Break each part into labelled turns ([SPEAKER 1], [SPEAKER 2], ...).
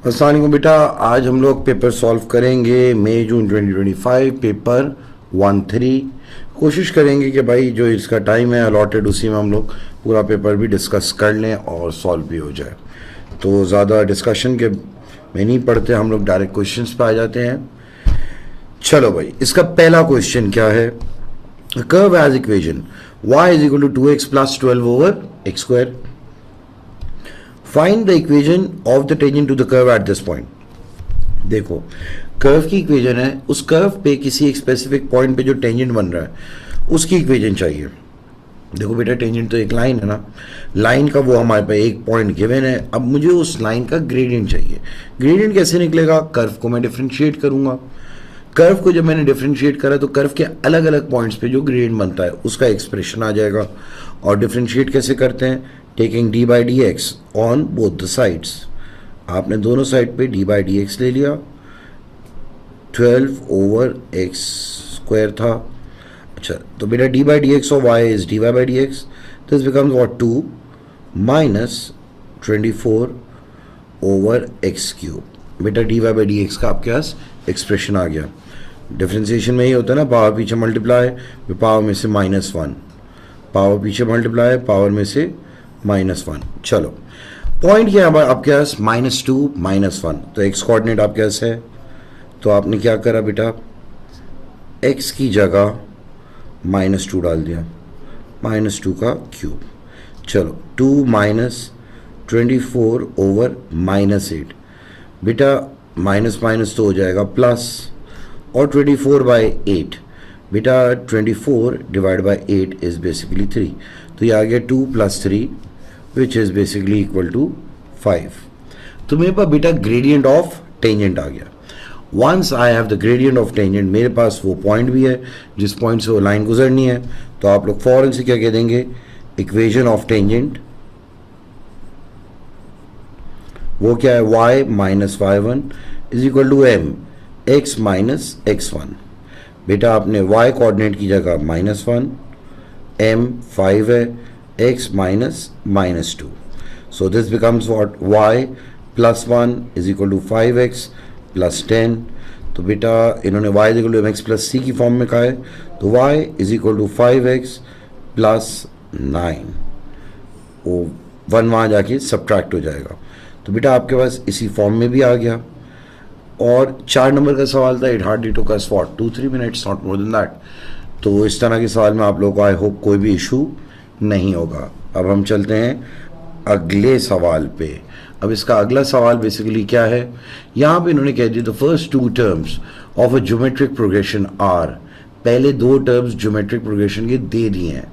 [SPEAKER 1] अस्सलाम वालेकुम बेटा, आज हम लोग पेपर सॉल्व करेंगे मई जून 2025 पेपर 1-3। कोशिश करेंगे कि भाई जो इसका टाइम है अलॉटेड उसी में हम लोग पूरा पेपर भी डिस्कस कर लें और सॉल्व भी हो जाए। तो ज़्यादा डिस्कशन के में नहीं पढ़ते, हम लोग डायरेक्ट क्वेश्चंस पे आ जाते हैं। चलो भाई, इसका पहला क्वेश्चन क्या है। Curve has equation y is equal to 2x plus 12 over x square. Find the equation of the tangent to the curve at this point. देखो, कर्व की इक्वेशन है, उस कर्व पे किसी एक स्पेसिफिक पॉइंट पे जो टेंजेंट बन रहा है उसकी इक्वेशन चाहिए। देखो बेटा, टेंजेंट तो एक लाइन है ना, लाइन का वो हमारे पास एक पॉइंट गिवन है। अब मुझे उस लाइन का ग्रेडियंट चाहिए। ग्रेडियंट कैसे निकलेगा? कर्व को मैं डिफरेंशिएट करूंगा। कर्व को जब मैंने डिफरेंशिएट करा तो कर्व के अलग अलग पॉइंट्स पे जो ग्रेडियंट बनता है उसका एक्सप्रेशन आ जाएगा। और डिफरेंशिएट कैसे करते हैं? Taking D by D X on both the sides. आपने दोनों साइड पे डी बाई डी एक्स ले लिया। 12 ओवर एक्स स्क्वायर था। अच्छा, तो बेटा d by D x of y is d Y by D x. This becomes what 2 minus 24 over x cube. बेटा d Y by D x का आपके पास expression आ गया। डिफरेंशिएशन में ही होता है ना, पावर पीछे मल्टीप्लाई, पावर में से -1, पावर पीछे मल्टीप्लाई, पावर में से -1। चलो, पॉइंट क्या है आपके पास? -2 -1। तो एक्स कोऑर्डिनेट आपके पास है, तो आपने क्या करा बेटा, एक्स की जगह -2 डाल दिया, -2 का क्यूब। चलो, 2 माइनस 24 ओवर -8। बेटा माइनस माइनस तो हो जाएगा प्लस, और 24/8। बेटा 24 डिवाइड बाई 8 इज बेसिकली 3। तो ये आ गया 2 + 3 which is basically equal to 5। तो मेरे पास बेटा ग्रेडियंट ऑफ टेंजेंट आ गया। Once I have the gradient of tangent, मेरे पास वो पॉइंट भी है जिस पॉइंट से वो लाइन गुजरनी है। तो आप लोग फौरन से क्या कह देंगे? इक्वेशन ऑफ टेंजेंट वो क्या है? y minus y1 is equal to m x minus x1। बेटा आपने y कोऑर्डिनेट की जगह -1, m 5 है, x minus -2। So this becomes what? y plus 1 is equal to 5x plus 10। तो बेटा इन्होंने y is equal to mx plus c की form में कहा है, तो y is equal to 5x plus 9। वो 1 वहाँ जाके सब्ट्रैक्ट हो जाएगा। तो बेटा आपके पास इसी फॉर्म में भी आ गया। और 4 नंबर का सवाल था, it hardly took us for 2-3 minutes, not more than that. तो इस तरह के सवाल में आप लोगों को आई होप कोई भी इशू नहीं होगा। अब हम चलते हैं अगले सवाल पे। अब इसका अगला सवाल बेसिकली क्या है? यहाँ पे इन्होंने कह दिया the first 2 terms of a geometric progression are. पहले 2 टर्म्स ज्योमेट्रिक प्रोग्रेशन के दे दिए हैं।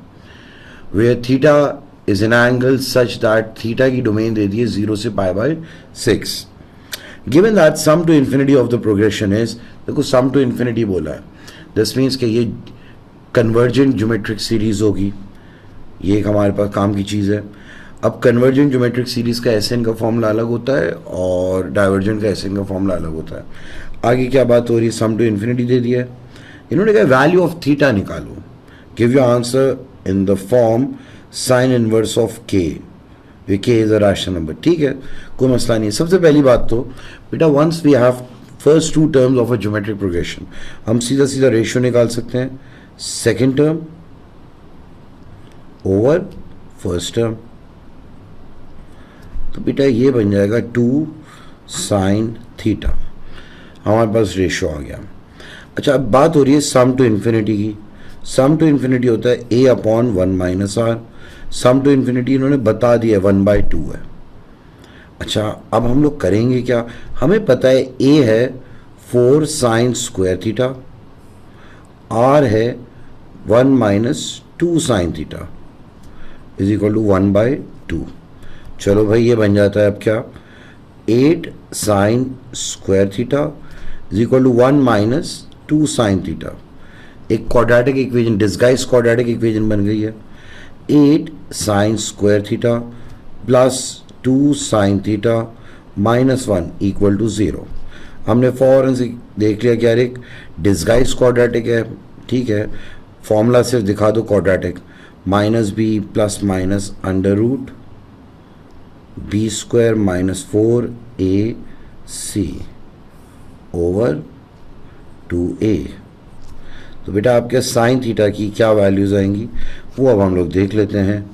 [SPEAKER 1] Where theta is an angle such that theta की डोमेन दे दी है 0 से π/6। Given that sum to infinity of the progression is, देखो sum to infinity बोला है, this means कि ये convergent geometric series होगी। ये एक हमारे पास काम की चीज़ है। अब convergent geometric series का SN का फॉर्मूला अलग होता है और divergent का SN का फॉर्मूला अलग होता है। आगे क्या बात हो रही है? sum to infinity दे दिया है। इन्होंने कहा वैल्यू ऑफ थीटा निकालो, give your answer in the form sine inverse of के, के इज अ रैशनल नंबर। ठीक है, कोई मसला नहीं है। सबसे पहली बात तो बेटा once we have first 2 terms of a geometric progression, हम सीधा सीधा रेशियो निकाल सकते हैं second term over first term. तो बेटा ये बन जाएगा 2 साइन थीटा, हमारे पास रेशियो आ गया। अच्छा, अब बात हो रही है सम टू इन्फिनिटी की। सम टू इन्फिनिटी होता है a/1 minus r. Sum to infinity इन्होंने बता दिया 1/2 है। अच्छा, अब हम लोग करेंगे क्या? हमें पता है a है 4 साइन स्क्वायर थीटा, r है 1 minus 2 sine theta is equal to 1/2। चलो भाई, ये बन जाता है अब क्या? 8 sine square theta is equal to 1 minus 2 sine theta. एक quadratic equation, disguise quadratic equation बन गई है। 8 sine square theta plus 2 sine theta minus 1 equal to 0। हमने फौरन से देख लिया कि यार एक डिस्गाइज क्वाड्रेटिक है। ठीक है, फॉर्मूला सिर्फ दिखा दो quadratic, -b plus minus under root b² - 4a C over 2a। तो बेटा आपके साइन थीटा की क्या वैल्यूज आएंगी वो अब हम लोग देख लेते हैं।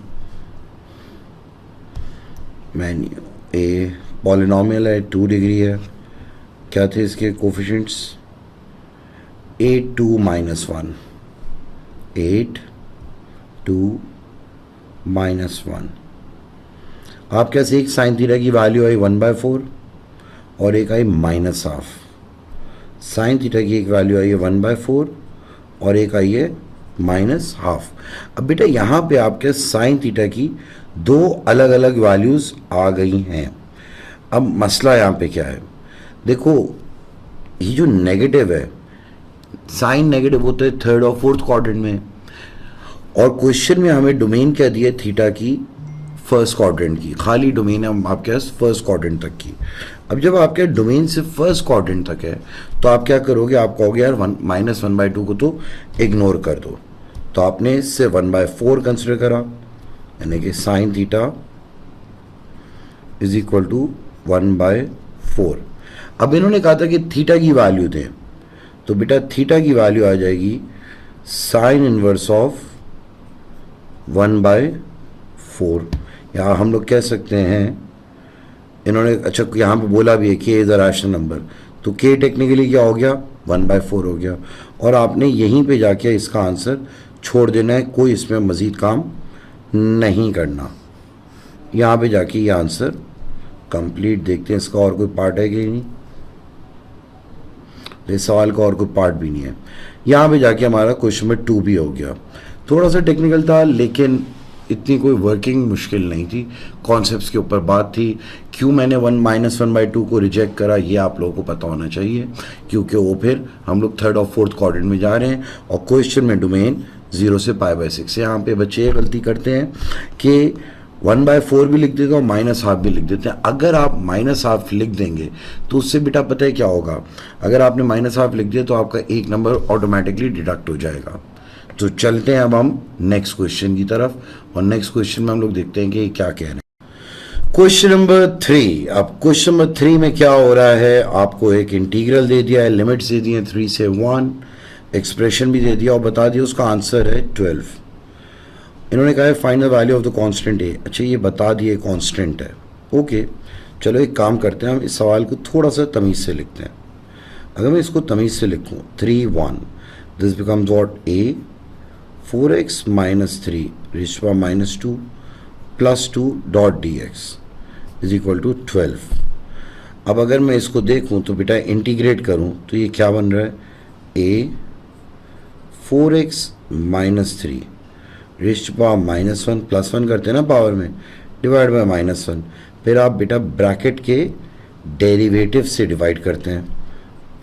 [SPEAKER 1] मैन्यू ए पॉलिनोमियल है, 2 डिग्री है, क्या थे इसके कोफिशिएंट्स, 8 2 -1, 8 2 -1। आप कैसे एक साइन थीटा की वैल्यू आई 1/4 और एक आई -12। साइन थीटा की एक वैल्यू आई है 1/4 और एक आई है -12। अब बेटा यहाँ पे आपके साइन थीटा की दो अलग अलग वैल्यूज़ आ गई हैं। अब मसला यहाँ पे क्या है, देखो ये जो नेगेटिव है, साइन नेगेटिव होता है थर्ड और फोर्थ क्वाड्रेंट में, और क्वेश्चन में हमें डोमेन क्या दिया थीटा की फर्स्ट क्वाड्रेंट की, खाली डोमेन है आपके पास फर्स्ट क्वाड्रेंट तक की। अब जब आपके डोमेन से फर्स्ट क्वाड्रेंट तक है तो आप क्या करोगे, आप कहोगे यार -1/2 को तो इग्नोर कर दो, तो आपने इससे 1/4 कंसिडर करा, यानी कि sine theta is equal to 1/4। अब इन्होंने कहा था कि थीटा की वैल्यू दें, तो बेटा थीटा की वैल्यू आ जाएगी साइन इनवर्स ऑफ 1/4, या हम लोग कह सकते हैं, इन्होंने अच्छा यहाँ पे बोला भी है के इज अ रैशनल नंबर, तो के टेक्निकली क्या हो गया 1/4 हो गया, और आपने यहीं पे जाके इसका आंसर छोड़ देना है, कोई इसमें मज़ीद काम नहीं करना। यहाँ पे जाके ये आंसर कंप्लीट देखते हैं, इसका और कोई पार्ट है कि नहीं, इस सवाल का और कोई पार्ट भी नहीं है। यहाँ पे जाके हमारा क्वेश्चन में 2 भी हो गया, थोड़ा सा टेक्निकल था लेकिन इतनी कोई वर्किंग मुश्किल नहीं थी, कॉन्सेप्ट्स के ऊपर बात थी। क्यों मैंने 1/2 को रिजेक्ट करा ये आप लोगों को पता होना चाहिए, क्योंकि वो फिर हम लोग थर्ड और फोर्थ क्वाड्रेंट में जा रहे हैं और क्वेश्चन में डोमेन 0 से π/6। यहाँ पे बच्चे ये गलती करते हैं कि 1/4 भी लिख देते हैं और -12 भी लिख देते हैं। अगर आप -12 लिख देंगे तो उससे बेटा पता है क्या होगा, अगर आपने -12 लिख दिया तो आपका एक नंबर ऑटोमेटिकली डिडक्ट हो जाएगा। तो चलते हैं अब हम नेक्स्ट क्वेश्चन की तरफ, और नेक्स्ट क्वेश्चन में हम लोग देखते हैं कि क्या कह रहे हैं। Question number 3। अब क्वेश्चन नंबर 3 में क्या हो रहा है, आपको एक इंटीग्रल दे दिया है, लिमिट्स दे दी हैं 3 से 1, एक्सप्रेशन भी दे दिया और बता दिया उसका आंसर है 12। इन्होंने कहा है find the value of the constant a. अच्छा ये बता दिए कांस्टेंट है, ओके चलो एक काम करते हैं, हम इस सवाल को थोड़ा सा तमीज़ से लिखते हैं। अगर मैं इसको तमीज़ से लिखूँ 3 1, this becomes what a 4x - 3 raised to -2 + 2 dot dx is equal to 12। अब अगर मैं इसको देखूं तो बेटा इंटीग्रेट करूं तो ये क्या बन रहा है, a 4x - 3 raised to -1 +1 करते हैं ना पावर में, डिवाइड बाय -1, फिर आप बेटा ब्रैकेट के डेरिवेटिव से डिवाइड करते हैं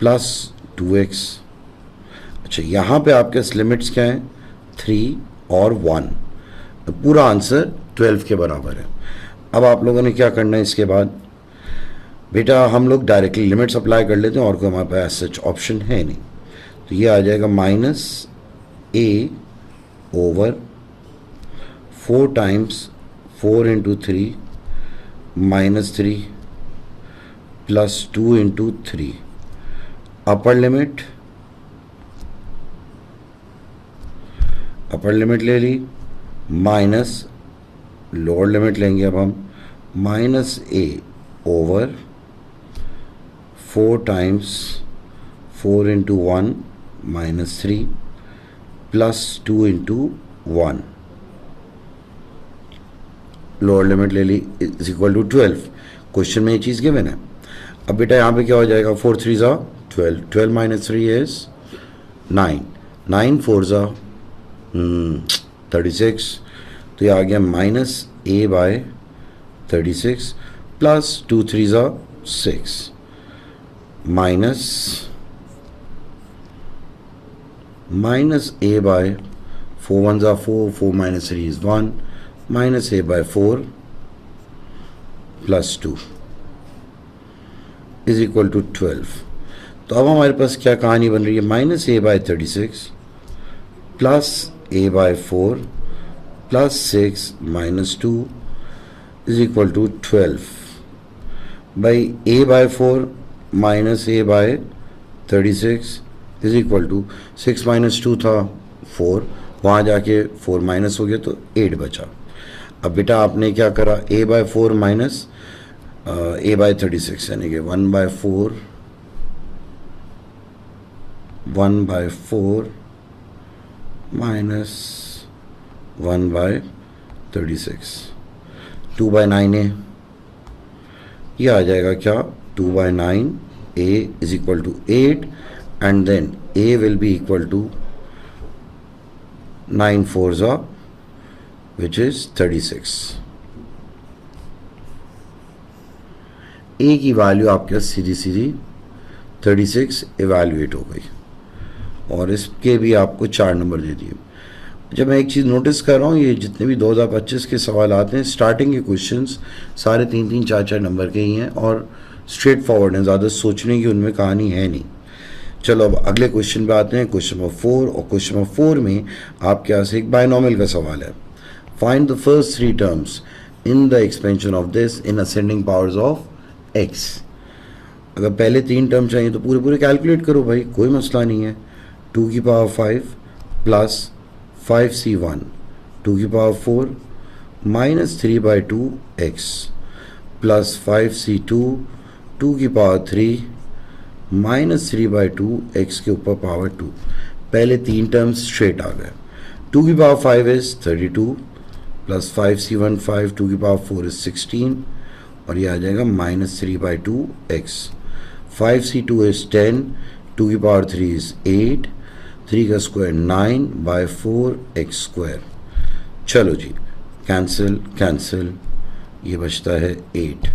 [SPEAKER 1] +2x। अच्छा यहाँ पे आपके लिमिट्स क्या हैं 3 और 1, तो पूरा आंसर 12 के बराबर है। अब आप लोगों ने क्या करना है, इसके बाद बेटा हम लोग डायरेक्टली लिमिट्स अप्लाई कर लेते हैं, और कोई हमारे पास सच ऑप्शन है नहीं, तो ये आ जाएगा -a over 4 times 4 × 3 -3 + 2 × 3, upper limit ले ली, माइनस लोअर लिमिट लेंगे अब हम -a over 4 times 4 × 1 -3 + 2 × 1, lower limit ले ली इज इक्वल टू 12। क्वेश्चन में ये चीज़ गिवन है। अब बेटा यहाँ पे क्या हो जाएगा, 4 3 ज़ा 12, 12 - 3 इज 9, 9 4 ज़ा 36, तो ये आ गया -a/36 + 2 3 ज़ा 6 माइनस -a/4 1 ज़ा 4, 4 - 3 is 1, -a/4 + 2 is equal to 12। तो अब हमारे पास क्या कहानी बन रही है, -a/36 + a/4 + 6 - 2 is equal to 12, भाई a by 4 minus a by 36 is equal to 6 minus 2 था 4, वहाँ जाके 4 माइनस हो गया तो 8 बचा। अब बेटा आपने क्या करा, a by 4 minus a by 36 यानी कि 1 बाय 4 माइनस 1 बाय 36, 2 बाय 9 है, ये आ जाएगा क्या 2 by 9 a is equal to 8 and then a will be equal to 9 4s which is 36। a की वैल्यू आपके सीधी सीधी 36 इवैल्यूएट हो गई और इसके भी आपको 4 नंबर दे दिए। जब मैं एक चीज़ नोटिस कर रहा हूँ, ये जितने भी 2025 के सवाल आते हैं स्टार्टिंग के क्वेश्चंस सारे 3-3 4-4 नंबर के ही हैं और स्ट्रेट फॉरवर्ड हैं, ज़्यादा सोचने की उनमें कहानी है नहीं। चलो अब अगले क्वेश्चन पे आते हैं, क्वेश्चन नंबर 4। और क्वेश्चन नंबर 4 में आपके यहाँ से एक बायनॉमियल का सवाल है। Find the first 3 terms in the expansion of this in ascending powers of x। अगर पहले 3 टर्म चाहिए तो पूरे पूरे कैलकुलेट करो भाई, कोई मसला नहीं है। 2 की पावर 5 प्लस 5c1 2 की power 4 minus 3 by 2 x plus 5c2 2 की पावर 3 माइनस 3 बाई 2 x के ऊपर पावर 2। पहले 3 टर्म्स स्ट्रेट आ गए। 2 की पावर 5 इज 32 प्लस 5c1 5 2 की पावर 4 इज 16 और ये आ जाएगा minus 3 by 2 x। 5c2 is 10 2 की पावर 3 इज 8 3 का स्क्वायर 9 बाय 4 एक्स स्क्वायर। चलो जी कैंसिल कैंसिल, ये बचता है 8,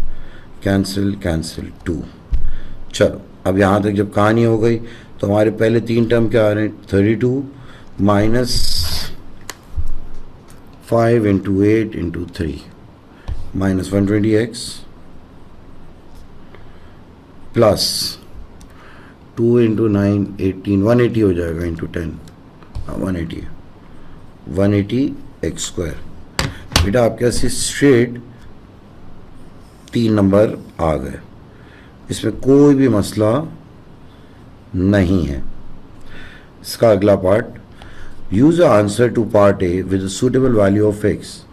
[SPEAKER 1] कैंसिल कैंसिल 2। चलो अब यहाँ तक जब कहानी हो गई तो हमारे पहले 3 टर्म क्या आ रहे हैं, 32 minus 5 into 8 into 3 minus 120x plus 2 into 9 18 180 हो जाएगा इंटू 10 180 एक्स स्क्वायर। बेटा आपके पास स्ट्रेट 3 नंबर आ गए, इसमें कोई भी मसला नहीं है। इसका अगला part, use a answer to part A with suitable value of X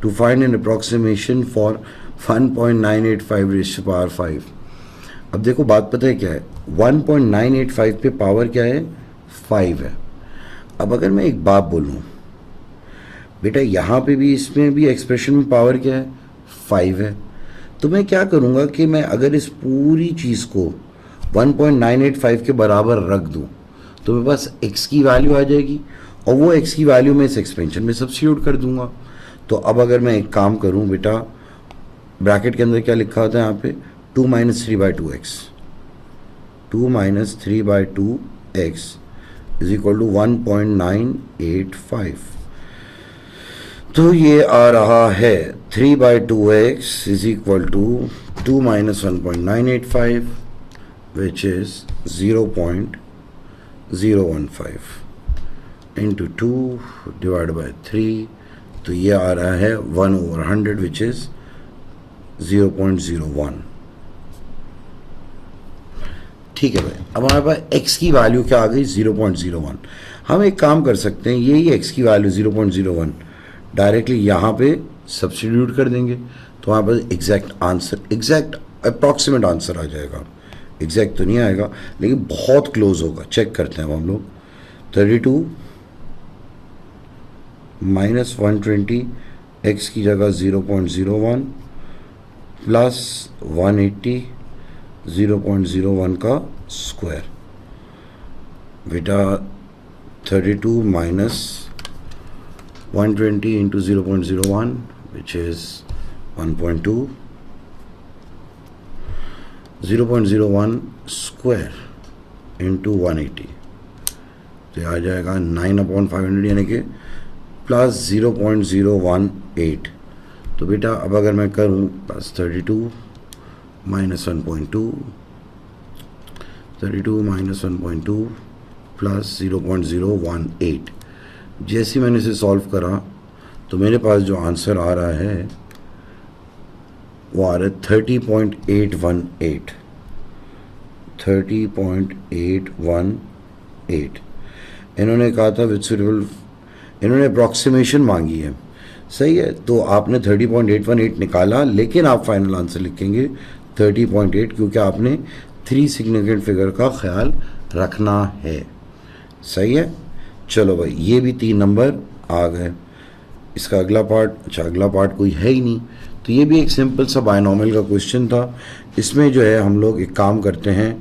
[SPEAKER 1] to find an approximation for 1.985 raise to power 5। अब देखो बात पता है क्या है, 1.985 पे पावर क्या है 5 है। अब अगर मैं एक बात बोलूँ बेटा यहाँ पे भी इसमें भी एक्सप्रेशन में पावर क्या है 5 है, तो मैं क्या करूँगा कि मैं अगर इस पूरी चीज़ को 1.985 के बराबर रख दूँ तो मेरे पास x की वैल्यू आ जाएगी और वो x की वैल्यू में इस एक्सपेंशन में सब्स्टिट्यूट कर दूंगा। तो अब अगर मैं एक काम करूँ बेटा, ब्रैकेट के अंदर क्या लिखा होता है यहाँ पे 2 minus 3 by 2x 2 minus 3 by 2x is equal to 1.985। तो ये आ रहा है 3 by 2x is equal to 2 minus 1.985 which is 0.015 into 2 divide by 3, तो ये आ रहा है 1/100 विच इज 0.01। ठीक है भाई, अब हमारे पास x की वैल्यू क्या आ गई 0.01। हम एक काम कर सकते हैं, यही x की वैल्यू 0.01 डायरेक्टली यहाँ पे सब्स्टिट्यूट कर देंगे तो हमारे पास exact answer, exact approximate answer आ जाएगा। एग्जैक्ट तो नहीं आएगा लेकिन बहुत क्लोज होगा। चेक करते हैं अब हम लोग, 32 माइनस 120 x की जगह 0.01 प्लस 180 0.01 का स्क्वायर। बेटा 32 minus 120 into 0.01 which is 1.2, 0.01 square into 180 तो आ जाएगा 9/500 यानी कि प्लस 0.018। तो बेटा अब अगर मैं करूँ प्लस 32 माइनस 1.2 32 माइनस 1.2 प्लस 0.018, जैसे मैंने इसे सॉल्व करा तो मेरे पास जो आंसर आ रहा है वो आ रहा है 30.818, 30.818। इन्होंने कहा था विद सुटेबल, इन्होंने अप्रॉक्सीमेशन मांगी है, सही है। तो आपने 30.818 निकाला, लेकिन आप फाइनल आंसर लिखेंगे 30.8, क्योंकि आपने 3 सिग्निफिकेंट फिगर का ख्याल रखना है, सही है। चलो भाई, ये भी 3 नंबर आ गए। इसका अगला पार्ट, अच्छा अगला पार्ट कोई है ही नहीं, तो ये भी एक सिंपल सा बायनॉमियल का क्वेश्चन था। इसमें जो है हम लोग एक काम करते हैं,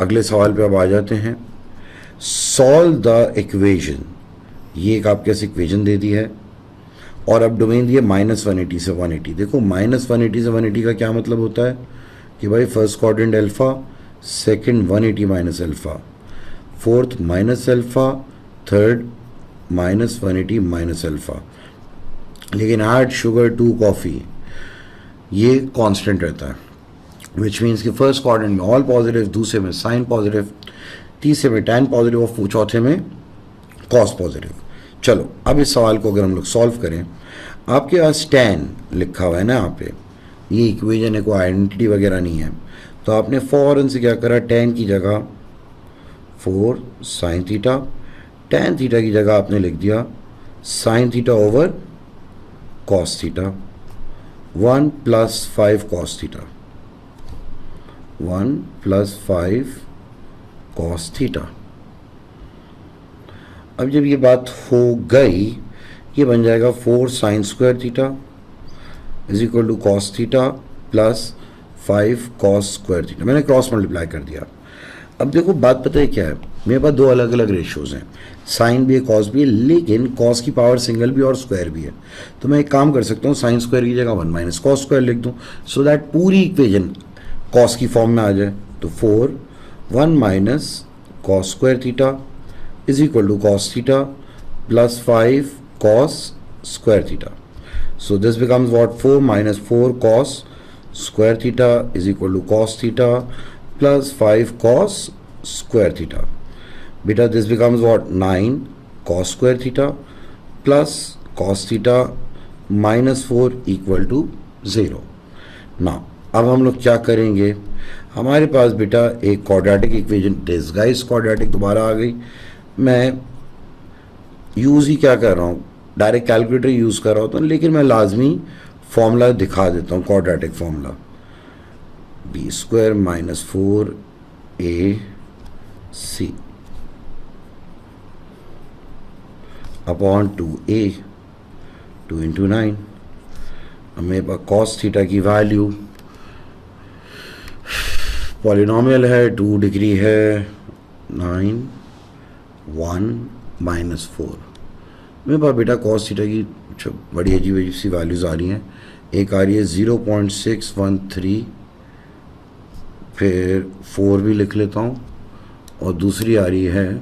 [SPEAKER 1] अगले सवाल पे अब आ जाते हैं। सॉल्व द इक्वेशन, ये एक आपके पास इक्वेशन दे दी है और अब डोमेन दिए -180 से 180। देखो -180 से 180 का क्या मतलब होता है कि भाई first quadrant alpha, second 180 minus alpha, fourth minus alpha, third -180 minus alpha. लेकिन ऐड शुगर टू कॉफ़ी, ये कांस्टेंट रहता है, विच मीन्स कि फर्स्ट क्वाड्रेंट में ऑल पॉजिटिव, दूसरे में साइन पॉजिटिव, तीसरे में टैन पॉजिटिव और चौथे में कॉस पॉजिटिव। चलो अब इस सवाल को अगर हम लोग सॉल्व करें, आपके पास टैन लिखा हुआ है ना यहाँ पे, ये इक्वेशन है, कोई आइडेंटिटी वगैरह नहीं है, तो आपने फौरन से क्या करा, टैन की जगह 4 साइन थीटा, टैन थीटा की जगह आपने लिख दिया sine theta over cos theta, 1 + 5 cos theta, 1 + 5 cos theta. अब जब ये बात हो गई, ये बन जाएगा 4 sine square theta is equal to cos theta plus 5 cos square theta. मैंने क्रॉस मल्टीप्लाई कर दिया। अब देखो बात पता है क्या है, मेरे पास 2 अलग अलग रेशियोज हैं, साइन भी है कॉस भी है, लेकिन कॉस की पावर सिंगल भी और स्क्वायर भी है। तो मैं एक काम कर सकता हूँ, साइन स्क्वायर की जगह 1 - कॉस स्क्वायर लिख दूँ, सो दैट पूरी इक्वेशन कॉस की फॉर्म में आ जाए। तो 4 1 - cos square theta is equal to cos theta plus 5 cos square theta. So this becomes what, 4 - 4 cos square theta is equal to cos theta plus 5 cos square theta. बेटा this becomes what, 9 cos square theta plus cos theta -4 equal to 0। ना अब हम लोग क्या करेंगे, हमारे पास बेटा एक क्वाड्रेटिक इक्वेशन, डिस्गाइज क्वाड्रेटिक दोबारा आ गई। मैं यूज़ ही क्या कर रहा हूँ, डायरेक्ट कैलकुलेटर यूज़ कर रहा होता हूँ, लेकिन मैं लाजमी फॉर्मूला दिखा देता हूँ, quadratic formula b² - 4ac upon 2a, 2 × 9। अब मेरे पास कॉस थीटा की वैल्यू, पॉलिनोमियल है, 2 डिग्री है, 9 1 - 4। मेरे पास बेटा कॉस थीटा की बड़ी अजीब अजीब सी वैल्यूज़ आ रही हैं। एक आ रही है 0.613, फिर 4 भी लिख लेता हूँ, और दूसरी आ रही है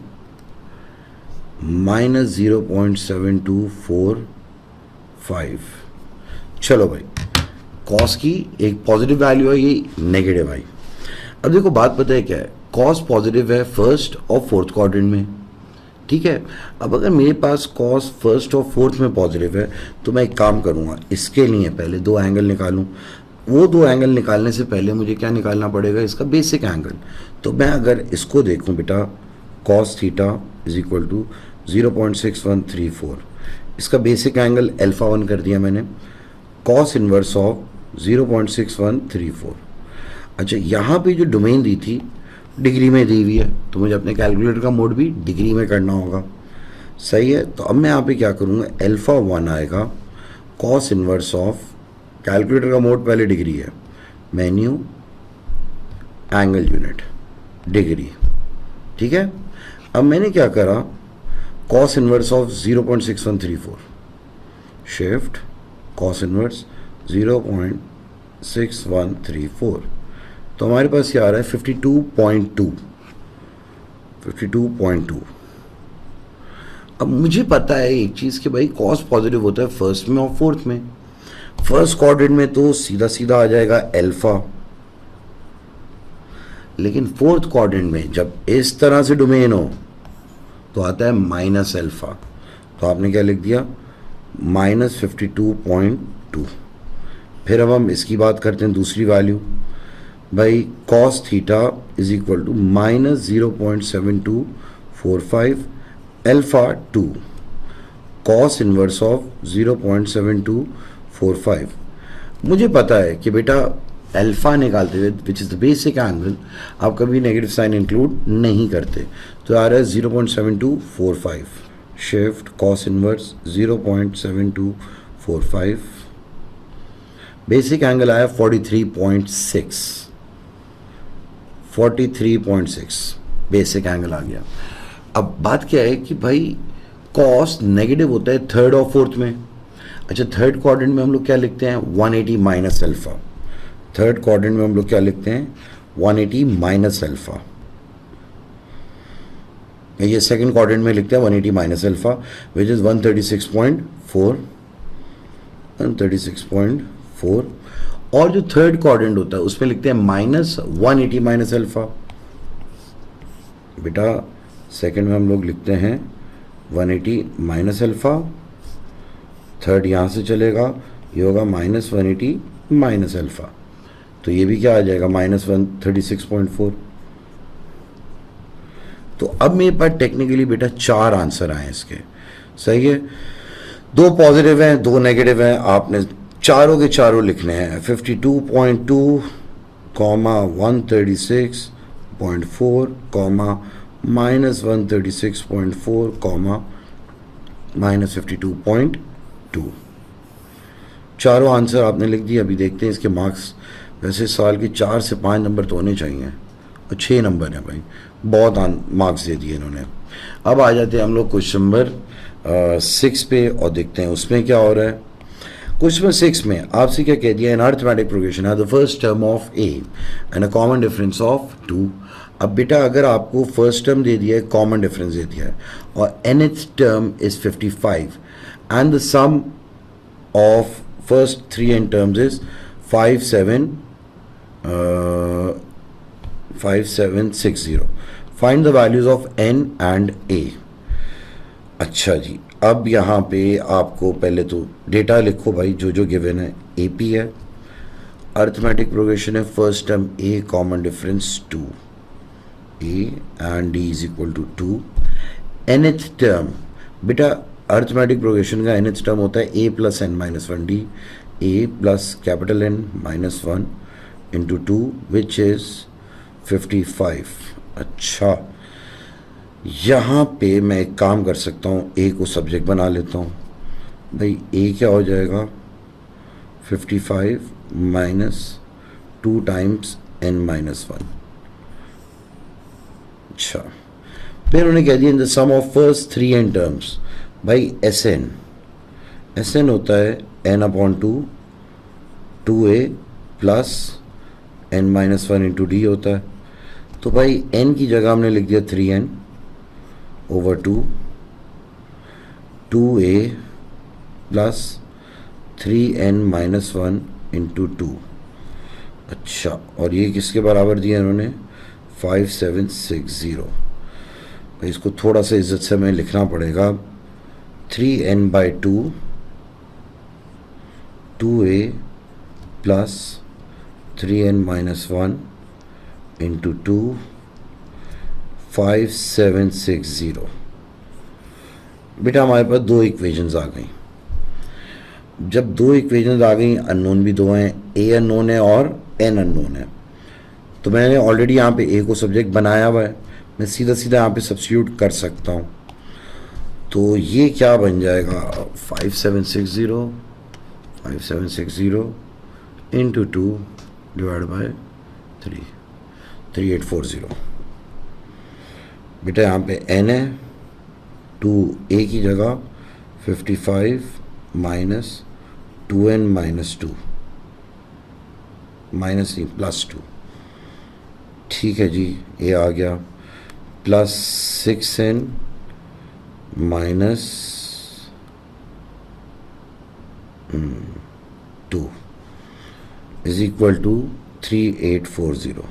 [SPEAKER 1] -0.7245। चलो भाई, कॉस की एक पॉजिटिव वैल्यू है, ये नेगेटिव आई। अब देखो बात पता है क्या है, कॉस पॉजिटिव है फर्स्ट और फोर्थ क्वाड्रेंट में, ठीक है। अब अगर मेरे पास कॉस फर्स्ट और फोर्थ में पॉजिटिव है, तो मैं एक काम करूँगा, इसके लिए पहले 2 एंगल निकालूँ। वो 2 एंगल निकालने से पहले मुझे क्या निकालना पड़ेगा, इसका बेसिक एंगल। तो मैं अगर इसको देखूँ बेटा, cos theta is equal to 0.6134, इसका बेसिक एंगल α1 कर दिया मैंने, कॉस इनवर्स ऑफ 0.6134। अच्छा, यहाँ पे जो डोमेन दी थी डिग्री में दी हुई है, तो मुझे अपने कैलकुलेटर का मोड भी डिग्री में करना होगा, सही है। तो अब मैं यहाँ पे क्या करूँगा, α1 आएगा कॉस इनवर्स ऑफ, कैलकुलेटर का मोड पहले डिग्री है, मेन्यू एंगल यूनिट डिग्री, ठीक है। अब मैंने क्या करा, cos inverse of 0.6134, shift cos inverse 0.6134, तो हमारे पास ये आ रहा है 52.2। अब मुझे पता है एक चीज़ कि भाई कॉस पॉजिटिव होता है फर्स्ट में और फोर्थ में। फर्स्ट क्वाड्रेंट में तो सीधा सीधा आ जाएगा अल्फा, लेकिन फोर्थ क्वाड्रेंट में जब इस तरह से डोमेन हो तो आता है -अल्फा। तो आपने क्या लिख दिया, -52.2। फिर अब हम इसकी बात करते हैं दूसरी वैल्यू। भाई cos theta is equal to -0.7245 alpha 2 cos inverse of 0.7245। मुझे पता है कि बेटा अल्फा निकालते हुए which is the basic angle आप कभी नेगेटिव साइन इंक्लूड नहीं करते, तो आ रहा है 0.7245 shift cos inverse 0.7245 basic angle आया 43.6 बेसिक एंगल आ गया। अब बात क्या है कि भाई कॉस नेगेटिव होता है थर्ड और फोर्थ में। अच्छा थर्ड क्वाड्रेंट में हम लोग क्या लिखते हैं 180 माइनस अल्फा। थर्ड क्वाड्रेंट में हम लोग क्या लिखते हैं 180 माइनस अल्फा। ये सेकंड क्वाड्रेंट में लिखते हैं 180 माइनस अल्फा विच इज 136.4 और जो थर्ड क्वाड्रेंट होता है उसमें लिखते हैं -180 माइनस अल्फा। बेटा सेकंड में हम लोग लिखते हैं 180 माइनस अल्फा, थर्ड यहाँ से चलेगा, ये होगा -180 माइनस अल्फा, तो ये भी क्या आ जाएगा -136.4। तो अब मेरे पास टेक्निकली बेटा 4 आंसर आए इसके, सही है। 2 पॉजिटिव हैं 2 नेगेटिव हैं, आपने चारों के चारों लिखने हैं। 52.2 136.4 -136.4 -52.2 चारों आंसर आपने लिख दिए। अभी देखते हैं इसके मार्क्स। वैसे साल के 4 से 5 नंबर तो होने चाहिए और 6 नंबर हैं भाई, बहुत मार्क्स दे दिए इन्होंने। अब आ जाते हैं हम लोग क्वेश्चन नंबर 6 पे और देखते हैं उसमें क्या हो रहा है। क्वेश्चन नंबर 6 में आपसे क्या कह दिया, एन अरिथमेटिक प्रोग्रेशन है the first term of A and a common difference of 2। अब बेटा अगर आपको फर्स्ट टर्म दे दिया है, कॉमन डिफरेंस दे दिया है और nth term is 55 and the sum of first 3 n terms is 5760। Find the values of n and a। अच्छा जी, अब यहाँ पे आपको पहले तो डेटा लिखो भाई, जो जो गिवन है। AP है, अरिथमेटिक प्रोग्रेशन है, first term a, common difference 2, a and d is equal to 2। nth term बेटा अरिथमेटिक प्रोग्रेशन का nth टर्म होता है a plus n minus 1d, a plus capital N minus 1 into 2 which is 55। अच्छा यहाँ पे मैं एक काम कर सकता हूँ, a को सब्जेक्ट बना लेता हूँ। भाई a क्या हो जाएगा 55 माइनस 2 टाइम्स n माइनस 1। अच्छा फिर उन्होंने कह दिया in the sum of first 3 n terms. भाई SN होता है n/2 2a plus n minus 1 into D होता है। तो भाई n की जगह हमने लिख दिया 3n over 2a plus 3n minus 1 into 2। अच्छा और ये किसके बराबर दिया इन्होंने 5760। भाई इसको थोड़ा सा इज्जत से हमें लिखना पड़ेगा 3n/2 2a plus 3n minus 1 into 2 5760। बेटा हमारे पास 2 इक्वेशंस आ गई। जब 2 इक्वेशंस आ गई, अननोन भी 2 हैं, a अननोन है और n अननोन है, तो मैंने ऑलरेडी यहाँ पे a को सब्जेक्ट बनाया हुआ है, मैं सीधा सीधा यहाँ पे सब्स्टिट्यूट कर सकता हूँ। तो ये क्या बन जाएगा 5760 इंटू 2 डिवाइड बाय 3840। बेटा यहाँ पे n है, 2a की जगह 55 माइनस 2n माइनस 2 माइनस नहीं प्लस 2। ठीक है जी, ये आ गया plus 6n minus 2 is equal to 3840।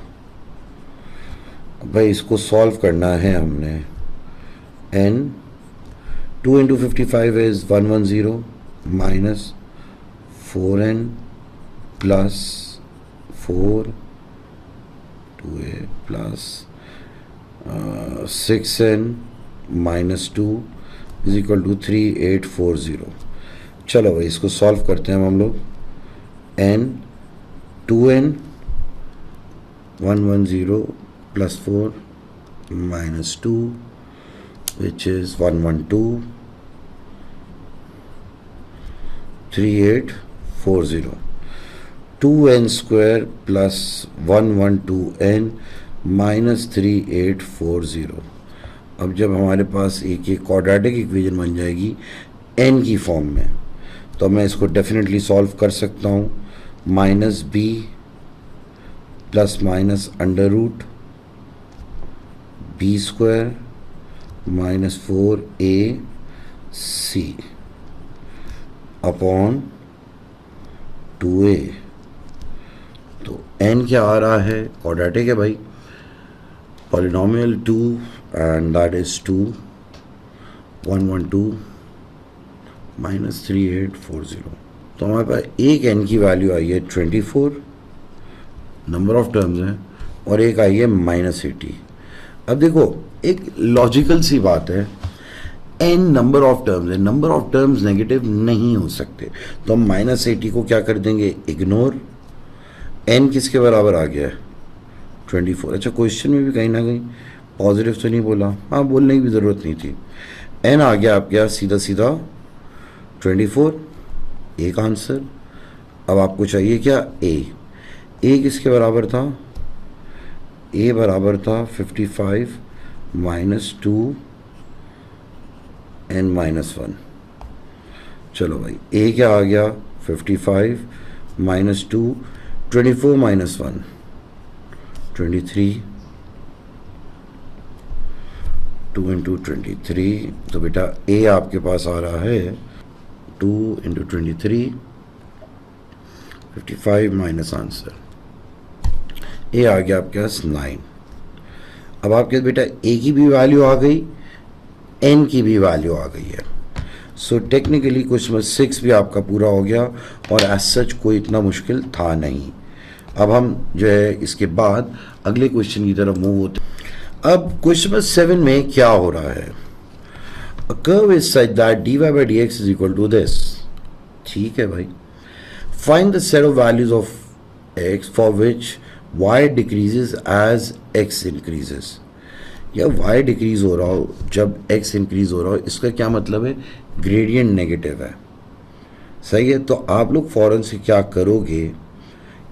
[SPEAKER 1] भाई इसको सॉल्व करना है हमने। n 2 into 55 is 110 minus 4n plus 4 2a plus 6n minus 2 is equal to 3840। चलो भाई इसको सॉल्व करते हैं हम लोग। n 2n 110 plus 4 minus 2 which is 112 3840 2n square plus 112n minus 3840। अब जब हमारे पास एक ये क्वाड्रेटिक इक्वेशन बन जाएगी n की फॉर्म में, तो मैं इसको डेफिनेटली सॉल्व कर सकता हूँ। Minus b plus minus under root b square minus 4ac upon 2a। तो n क्या आ रहा है, क्वाड्रेटिक है भाई, polynomial 2 and that is 2 112 minus 3840। तो हमारे पास एक n की वैल्यू आई है 24 नंबर ऑफ टर्म्स हैं, और एक आई है माइनस 80। अब देखो एक लॉजिकल सी बात है, n नंबर ऑफ टर्म्स है, नंबर ऑफ टर्म्स नेगेटिव नहीं हो सकते, तो हम माइनस 80 को क्या कर देंगे, इग्नोर। n किसके बराबर आ गया है 24। अच्छा क्वेश्चन में भी कहीं ना कहीं पॉजिटिव तो नहीं बोला, हाँ बोलने की भी ज़रूरत नहीं थी। n आ गया आपके यहाँ सीधा सीधा 24, एक आंसर। अब आपको चाहिए क्या, a किसके बराबर था, a बराबर था 55 माइनस 2 n माइनस 1। चलो भाई a क्या आ गया 55 माइनस 2 24 माइनस 1 23 2 इंटू 23। तो बेटा a आपके पास आ रहा है 2 इंटू 23 55 माइनस आंसर a आ गया आपके पास 9। अब आपके बेटा a की भी वैल्यू आ गई, n की भी वैल्यू आ गई है। सो टेक्निकली क्वेश्चन 6 भी आपका पूरा हो गया, और एज सच कोई इतना मुश्किल था नहीं। अब हम जो है इसके बाद अगले क्वेश्चन की तरफ मूव होते हैं। अब क्वेश्चन 7 में क्या हो रहा है, a curve is such that dy by dx is equal to this. ठीक है भाई, find the set of values of x for which y decreases as x increases. या y डिक्रीज हो रहा हो जब x इंक्रीज हो रहा हो, इसका क्या मतलब है, ग्रेडियंट नेगेटिव है। सही है, तो आप लोग फौरन से क्या करोगे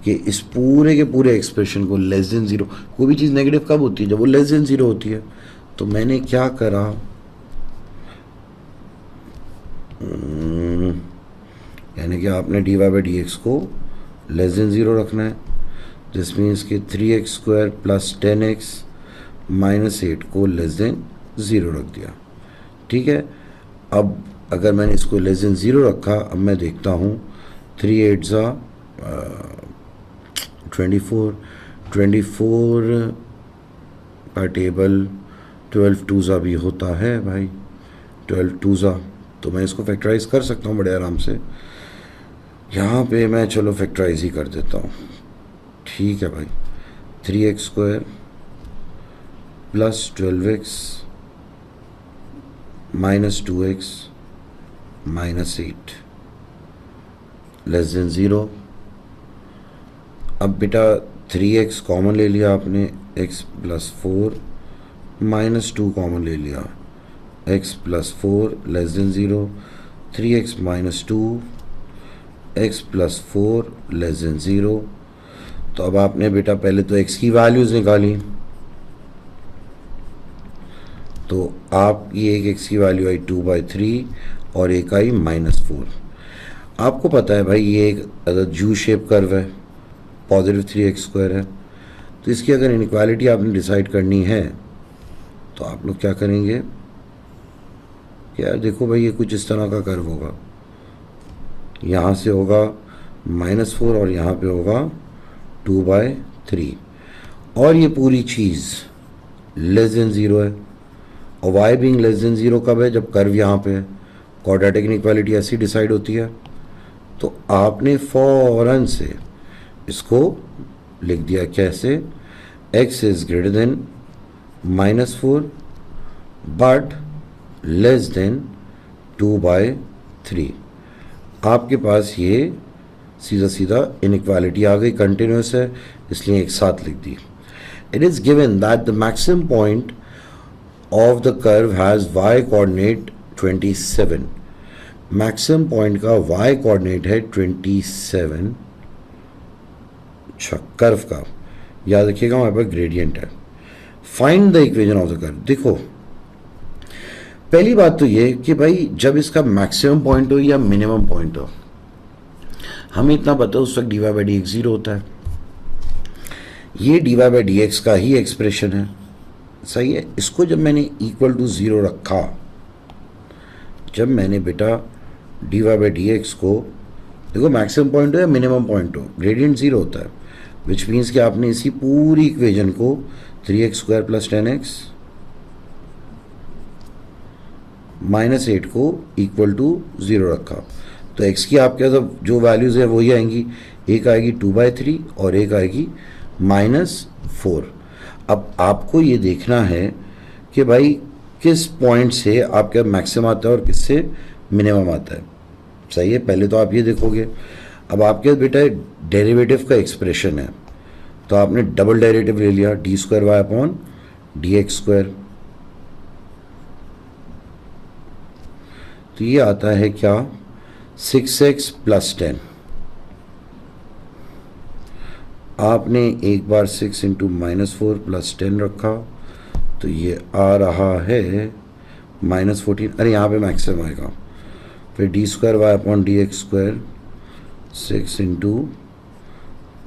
[SPEAKER 1] कि इस पूरे के पूरे एक्सप्रेशन को लेस देन जीरो, कोई भी चीज़ नेगेटिव कब होती है, जब वो लेस देन जीरो होती है। तो मैंने क्या करा, यानी कि आपने dy by dx को लेस देन ज़ीरो रखना है, दिस मीन्स कि 3x square plus 10x minus 8 को लेस देन ज़ीरो रख दिया। ठीक है, अब अगर मैंने इसको लेस देन ज़ीरो रखा, अब मैं देखता हूँ 3 8 24 का टेबल 12 2 भी होता है भाई, 12 2 तो मैं इसको फैक्टराइज कर सकता हूँ बड़े आराम से। यहाँ पे मैं चलो फैक्टराइज ही कर देता हूँ। ठीक है भाई, 3x square plus 12x minus 2x minus 8 less than zero. अब बेटा 3x कॉमन ले लिया आपने, x प्लस 4 माइनस 2 कॉमन ले लिया, x plus 4 less than zero, 3x minus 2 x plus 4 less than zero. तो अब आपने बेटा पहले तो x की वैल्यूज़ निकाली, तो आपकी एक x की वैल्यू आई 2/3 और एक आई -4। आपको पता है भाई ये एक अगर यू शेप कर्व है, पॉजिटिव 3x स्क्वायर है, तो इसकी अगर इनइक्वालिटी आपने डिसाइड करनी है तो आप लोग क्या करेंगे कि यार देखो भाई ये कुछ इस तरह का कर्व होगा, यहाँ से होगा -4 और यहाँ पे होगा 2/3, और ये पूरी चीज़ लेस देन ज़ीरो है। और y being less than zero कब है, जब कर्व यहाँ पे है। क्वाड्रेटिक इनइक्वालिटी ऐसी डिसाइड होती है। तो आपने फ़ौरन से इसको लिख दिया कैसे, x is greater than -4 but less than 2/3। आपके पास ये सीधा सीधा इनइक्वालिटी आ गई, कंटिन्यूस है इसलिए एक साथ लिख दी। It is given that the maximum point of the curve has y coordinate 27। Maximum point का y कोऑर्डिनेट है 27। अच्छा, कर्व का याद रखिएगा हमारे पास ग्रेडियंट है। Find the equation of the curve. देखो पहली बात तो ये कि भाई जब इसका मैक्सिमम पॉइंट हो या मिनिमम पॉइंट हो, हमें इतना पता है उस वक्त dy बाई dx 0 होता है। ये dy बाई dx का ही एक्सप्रेशन है, सही है। इसको जब मैंने इक्वल टू 0 रखा, जब मैंने बेटा dy बाई dx को, देखो मैक्सिमम पॉइंट हो या मिनिमम पॉइंट हो, ग्रेडियंट 0 होता है, विच मीन्स कि आपने इसी पूरी इक्वेशन को 3x² + 10x -8 को इक्वल टू 0 रखा, तो x की आपके सब जो वैल्यूज़ है वही आएंगी। एक आएगी 2/3 और एक आएगी -4। अब आपको ये देखना है कि भाई किस पॉइंट से आपका मैक्सिमम आता है और किससे मिनिमम आता है, सही है। पहले तो आप ये देखोगे। अब आपके बेटा डेरिवेटिव का एक्सप्रेशन है, तो आपने डबल डेरिवेटिव ले लिया, d² y/dx²। तो ये आता है क्या, 6x + 10। आपने एक बार 6 × -4 + 10 रखा, तो ये आ रहा है -14। अरे यहाँ पे मैक्सिमम आएगा, फिर d² y/dx², 6 ×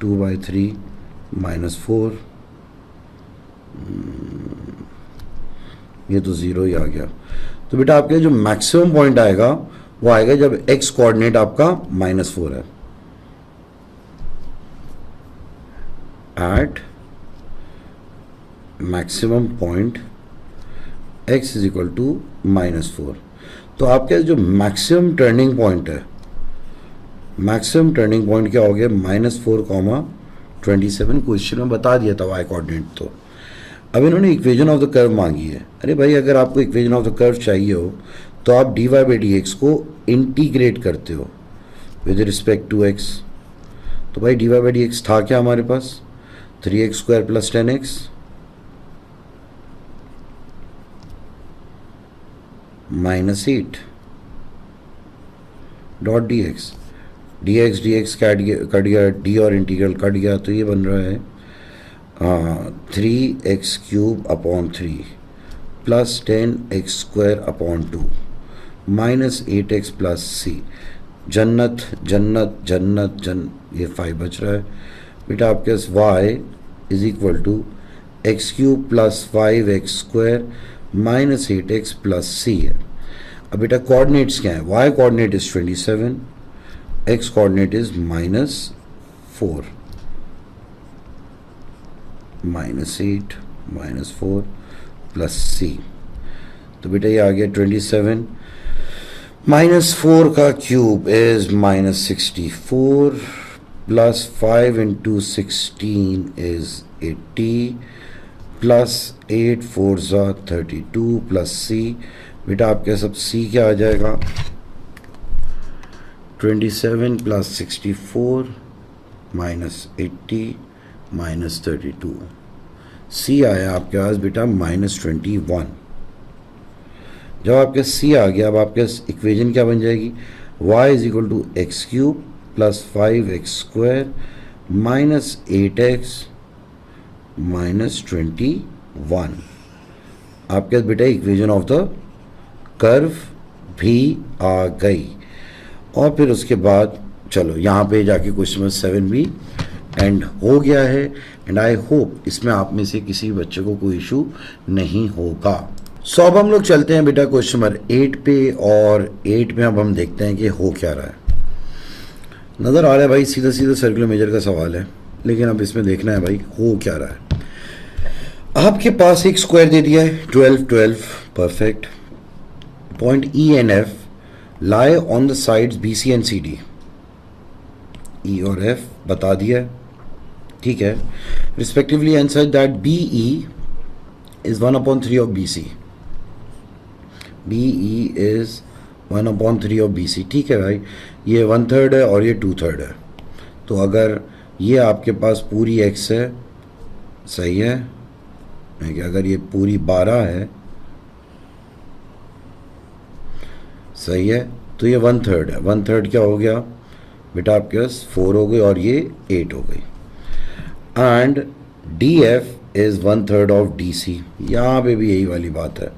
[SPEAKER 1] 2/3 -4, ये तो 0 ही आ गया। तो बेटा आपके जो मैक्सिमम पॉइंट आएगा वो आएगा जब x कोऑर्डिनेट आपका -4 है। At maximum point x is equal to -4। तो आपके जो मैक्सिमम टर्निंग पॉइंट है, मैक्सिमम टर्निंग पॉइंट क्या हो गया, -4, 27। क्वेश्चन में बता दिया था y कोऑर्डिनेट। तो अब इन्होंने इक्वेशन ऑफ द कर्व मांगी है। अरे भाई अगर आपको इक्वेशन ऑफ द कर्व चाहिए हो तो आप dy बाई dx को इंटीग्रेट करते हो विद रिस्पेक्ट टू x। तो भाई dy बाई dx था क्या हमारे पास, 3x² + 10x -8 dot dx। dx cut गया, d और इंटीग्रल कट गया, तो ये बन रहा है 3x³ + 10x² -8x + c। जन्नत जन्नत जन्नत ये 5 बच रहा है बेटा। आपके पास y is equal to x³ + 5x² -8x + c है। अब बेटा कोऑर्डिनेट्स क्या है, y coordinate is 27, x coordinate is -4, -8 -4 + c। तो बेटा ये आ गया 27, -4 का क्यूब इज -64 + 5 × 16 इज 80 + 8 4 32 + c। बेटा आपके सब c क्या आ जाएगा, 27 + 64 -80 -32, c आया आपके पास बेटा -21। जब आपके c आ गया, अब आपके इक्वेशन क्या बन जाएगी, y is equal to x³ + 5x² -8x -21। आपके पास बेटा इक्वेशन ऑफ द कर्व भी आ गई। और फिर उसके बाद चलो यहाँ पे जाके क्वेश्चन नंबर 7 भी एंड हो गया है। एंड आई होप इसमें आप में से किसी बच्चे को कोई इशू नहीं होगा। सो अब हम लोग चलते हैं बेटा क्वेश्चन नंबर 8 पे, और 8 में अब हम देखते हैं कि हो क्या रहा है। नज़र आ रहा है भाई सीधा सीधा सर्कुलर मेजर का सवाल है, लेकिन अब इसमें देखना है भाई हो क्या रहा है। आपके पास एक स्क्वायर दे दिया है 12 12, perfect. Point E and F lie on the sides BC and CD। E और F बता दिया है। ठीक है, respectively and such that B E is 1/3 of B C, B E is 1/3 of B C. ठीक है भाई, ये 1/3 है और ये 2/3 है। तो अगर ये आपके पास पूरी x है, सही है कि अगर ये पूरी 12 है, सही है, तो ये 1/3 है। 1/3 क्या हो गया बेटा, आपके पास 4 हो गई और ये 8 हो गई। And D F is 1/3 of D C, यहाँ पे भी यही वाली बात है,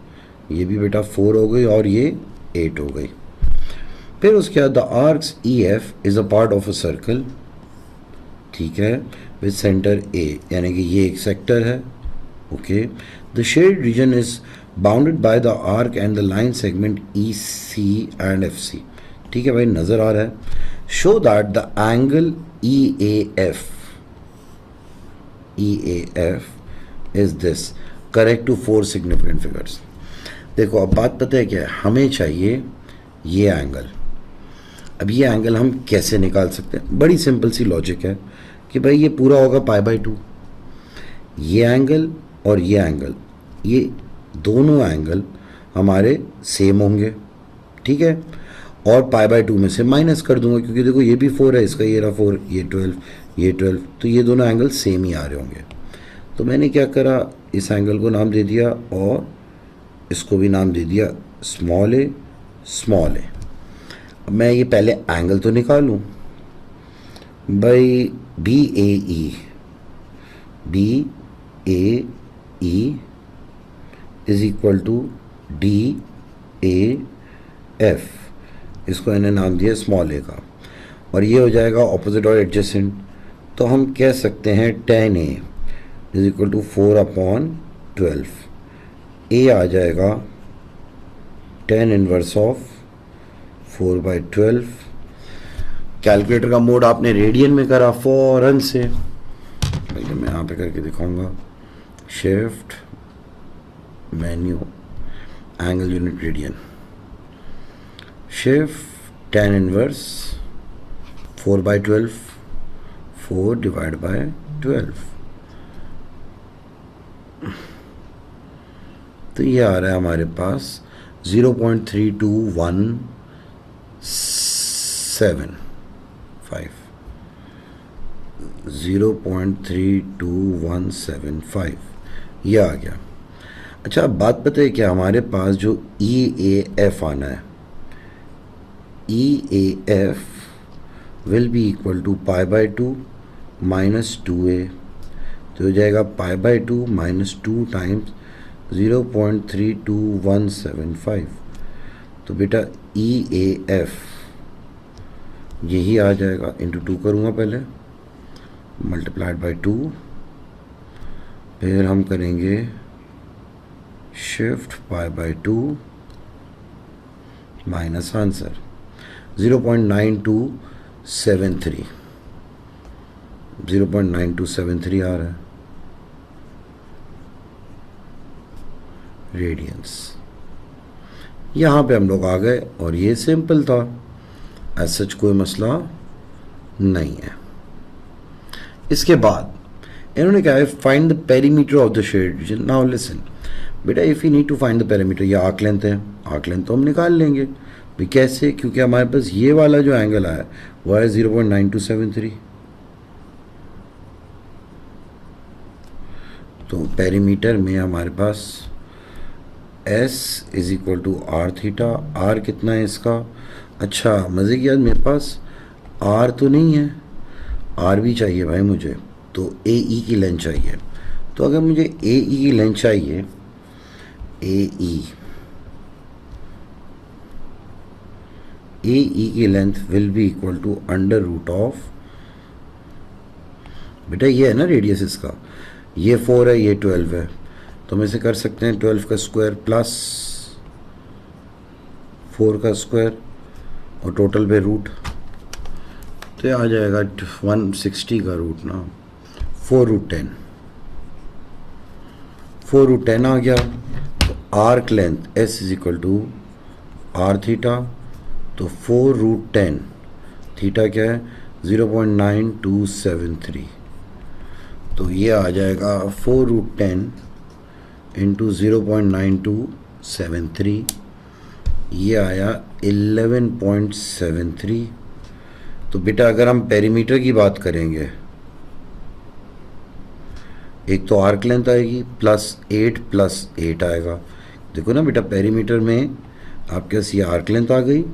[SPEAKER 1] ये भी बेटा 4 हो गई और ये 8 हो गई। फिर उसके बाद the arcs E F is a part of a circle, ठीक है, विद सेंटर ए, यानी कि ये एक सेक्टर है। Okay, the shade region is bounded by the arc and the line segment E C and F C. ठीक है भाई, नज़र आ रहा है। Show that the angle E A F is this, correct to 4 significant figures. देखो अब बात पता है क्या है, हमें चाहिए ये एंगल। अब ये एंगल हम कैसे निकाल सकते हैं, बड़ी सिंपल सी लॉजिक है कि भाई ये पूरा होगा π/2, ये एंगल और ये एंगल, ये दोनों एंगल हमारे सेम होंगे, ठीक है, और π/2 में से माइनस कर दूंगा, क्योंकि देखो ये भी 4 है, इसका ये रहा 4, ये 12, ये 12, तो ये दोनों एंगल सेम ही आ रहे होंगे। तो मैंने क्या करा, इस एंगल को नाम दे दिया और इसको भी नाम दे दिया स्मॉल ए। अब मैं ये पहले एंगल तो निकालूं भाई, B A E is equal to D A F, इसको मैंने नाम दिया स्मॉल ए का, और ये हो जाएगा ऑपोजिट और एडजेसेंट। तो हम कह सकते हैं tan A is equal to 4/12, A आ जाएगा tan इनवर्स ऑफ 4/12। कैलकुलेटर का मोड आपने रेडियन में करा फौरन से, भैया मैं यहाँ पे करके दिखाऊंगा, shift menu angle unit radian, shift tan inverse 4/12, 4/12, तो ये आ रहा है हमारे पास 0.32175, 0.32175 ये आ गया। अच्छा, अब बात पता है क्या, हमारे पास जो ई ए एफ आना है, E A F will be equal to π/2 minus 2a, तो हो जाएगा π/2 माइनस 2 टाइम्स 0.32175। तो बेटा ई ए एफ यही आ जाएगा, इंटू 2 करूँगा पहले, मल्टीप्लाइड बाई 2, फिर हम करेंगे शिफ्ट π/2 माइनस आंसर 0.9273, 0.9273 आ रहा है रेडियंस। यहाँ पे हम लोग आ गए और ये सिंपल था, एज सच कोई मसला नहीं है। इसके बाद इन्होंने कहा है find the perimeter of the shade region. Now listen बेटा, if you need to find the perimeter, ये आर्क लेंथ है, आर्क लेंथ तो हम निकाल लेंगे भी कैसे, क्योंकि हमारे पास ये वाला जो एंगल आया वो है 0.9273, तो पेरीमीटर में हमारे पास S is equal to R theta. R कितना है इसका, अच्छा मज़े की बात मेरे पास आर तो नहीं है, आर भी चाहिए भाई मुझे, तो ए ई की लेंथ चाहिए। तो अगर मुझे ए ई की लेंथ चाहिए, ए ई की length will be equal to under root of, बेटा ये है ना रेडियस इसका, ये 4 है, ये 12 है, तो हम इसे कर सकते हैं 12 का स्क्वायर प्लस 4 का स्क्वायर और टोटल पे रूट, तो ये आ जाएगा 160 का रूट ना, 4√10, 4√10 आ गया। तो arc length S is equal to R theta, तो 4√10, थीटा क्या है 0.9273, तो ये आ जाएगा 4√10 इंटू 0.9273, ये आया 11.73। तो बेटा अगर हम पेरीमीटर की बात करेंगे, एक तो आर्क लेंथ आएगी +8 आएगा। देखो ना बेटा, पेरीमीटर में आपके पास ये आर्क लेंथ आ गई,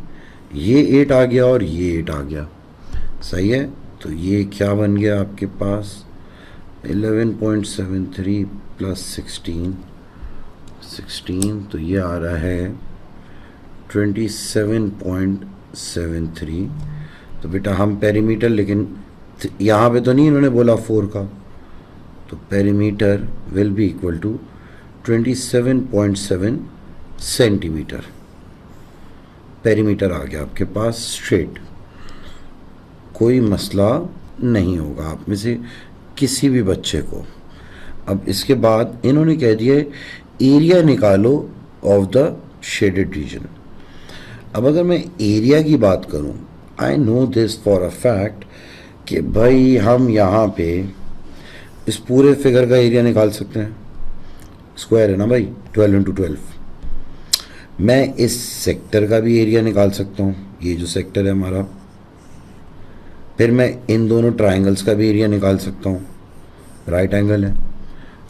[SPEAKER 1] ये 8 आ गया और ये 8 आ गया, सही है। तो ये क्या बन गया आपके पास 11.73 + 16, तो ये आ रहा है 27.73। तो बेटा हम पेरीमीटर, लेकिन यहाँ पे तो नहीं इन्होंने बोला 4 का, तो perimeter will be equal to 27.7 centimetre. Perimeter आ गया आपके पास स्ट्रेट, कोई मसला नहीं होगा आप में से किसी भी बच्चे को। अब इसके बाद इन्होंने कह दिया एरिया निकालो ऑफ द शेडेड रीजन। अब अगर मैं एरिया की बात करूं, I know this for a fact कि भाई हम यहाँ पे इस पूरे फिगर का एरिया निकाल सकते हैं, स्क्वायर है ना भाई, 12 × 12। मैं इस सेक्टर का भी एरिया निकाल सकता हूँ, ये जो सेक्टर है हमारा। फिर मैं इन दोनों ट्राइंगल्स का भी एरिया निकाल सकता हूँ, राइट एंगल है,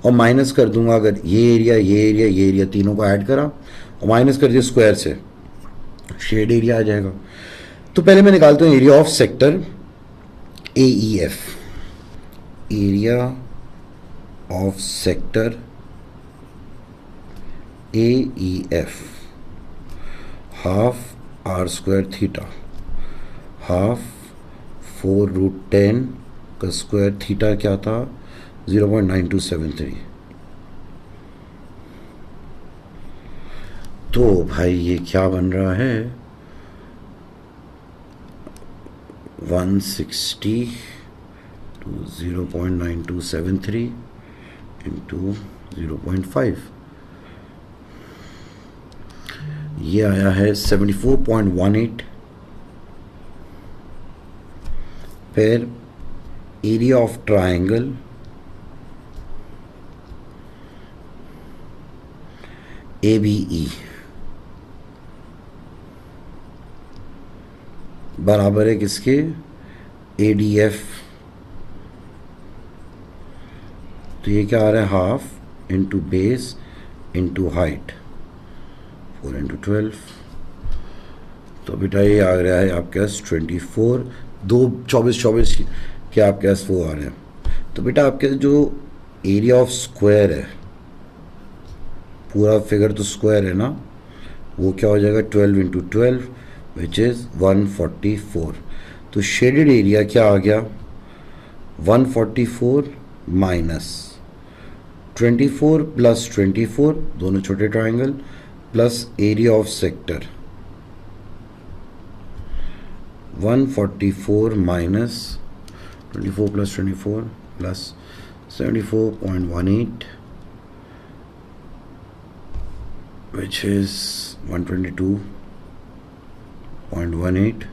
[SPEAKER 1] और माइनस कर दूंगा। अगर ये एरिया ये एरिया ये एरिया तीनों को ऐड करा और माइनस कर दिया स्क्वायर से, शेड एरिया आ जाएगा। तो पहले मैं निकालता हूँ area of sector AEF। Area of sector AEF half r²θ, half 4√10 का स्क्वायर, थीटा क्या था 0.9273। तो भाई ये क्या बन रहा है 160 to 0.9273 into 0.5, ये आया है 74.18। फिर एरिया ऑफ ट्राइंगल ABE बराबर है किसके, ADF। तो ये क्या आ रहा है half into base into height, 4 × 12। तो बेटा ये आ रहा है आपके पास 24, 24 के आपके पास वो आ रहे हैं। तो बेटा आपके जो एरिया ऑफ स्क्वायर है, पूरा फिगर तो स्क्वायर है ना, वो क्या हो जाएगा 12 × 12 विच इज़ 144। तो शेडेड एरिया क्या आ गया 144 माइनस 24 + 24, दोनों छोटे triangle, plus area of sector 144 minus 24 + 24 plus 74.18 which is 122.18,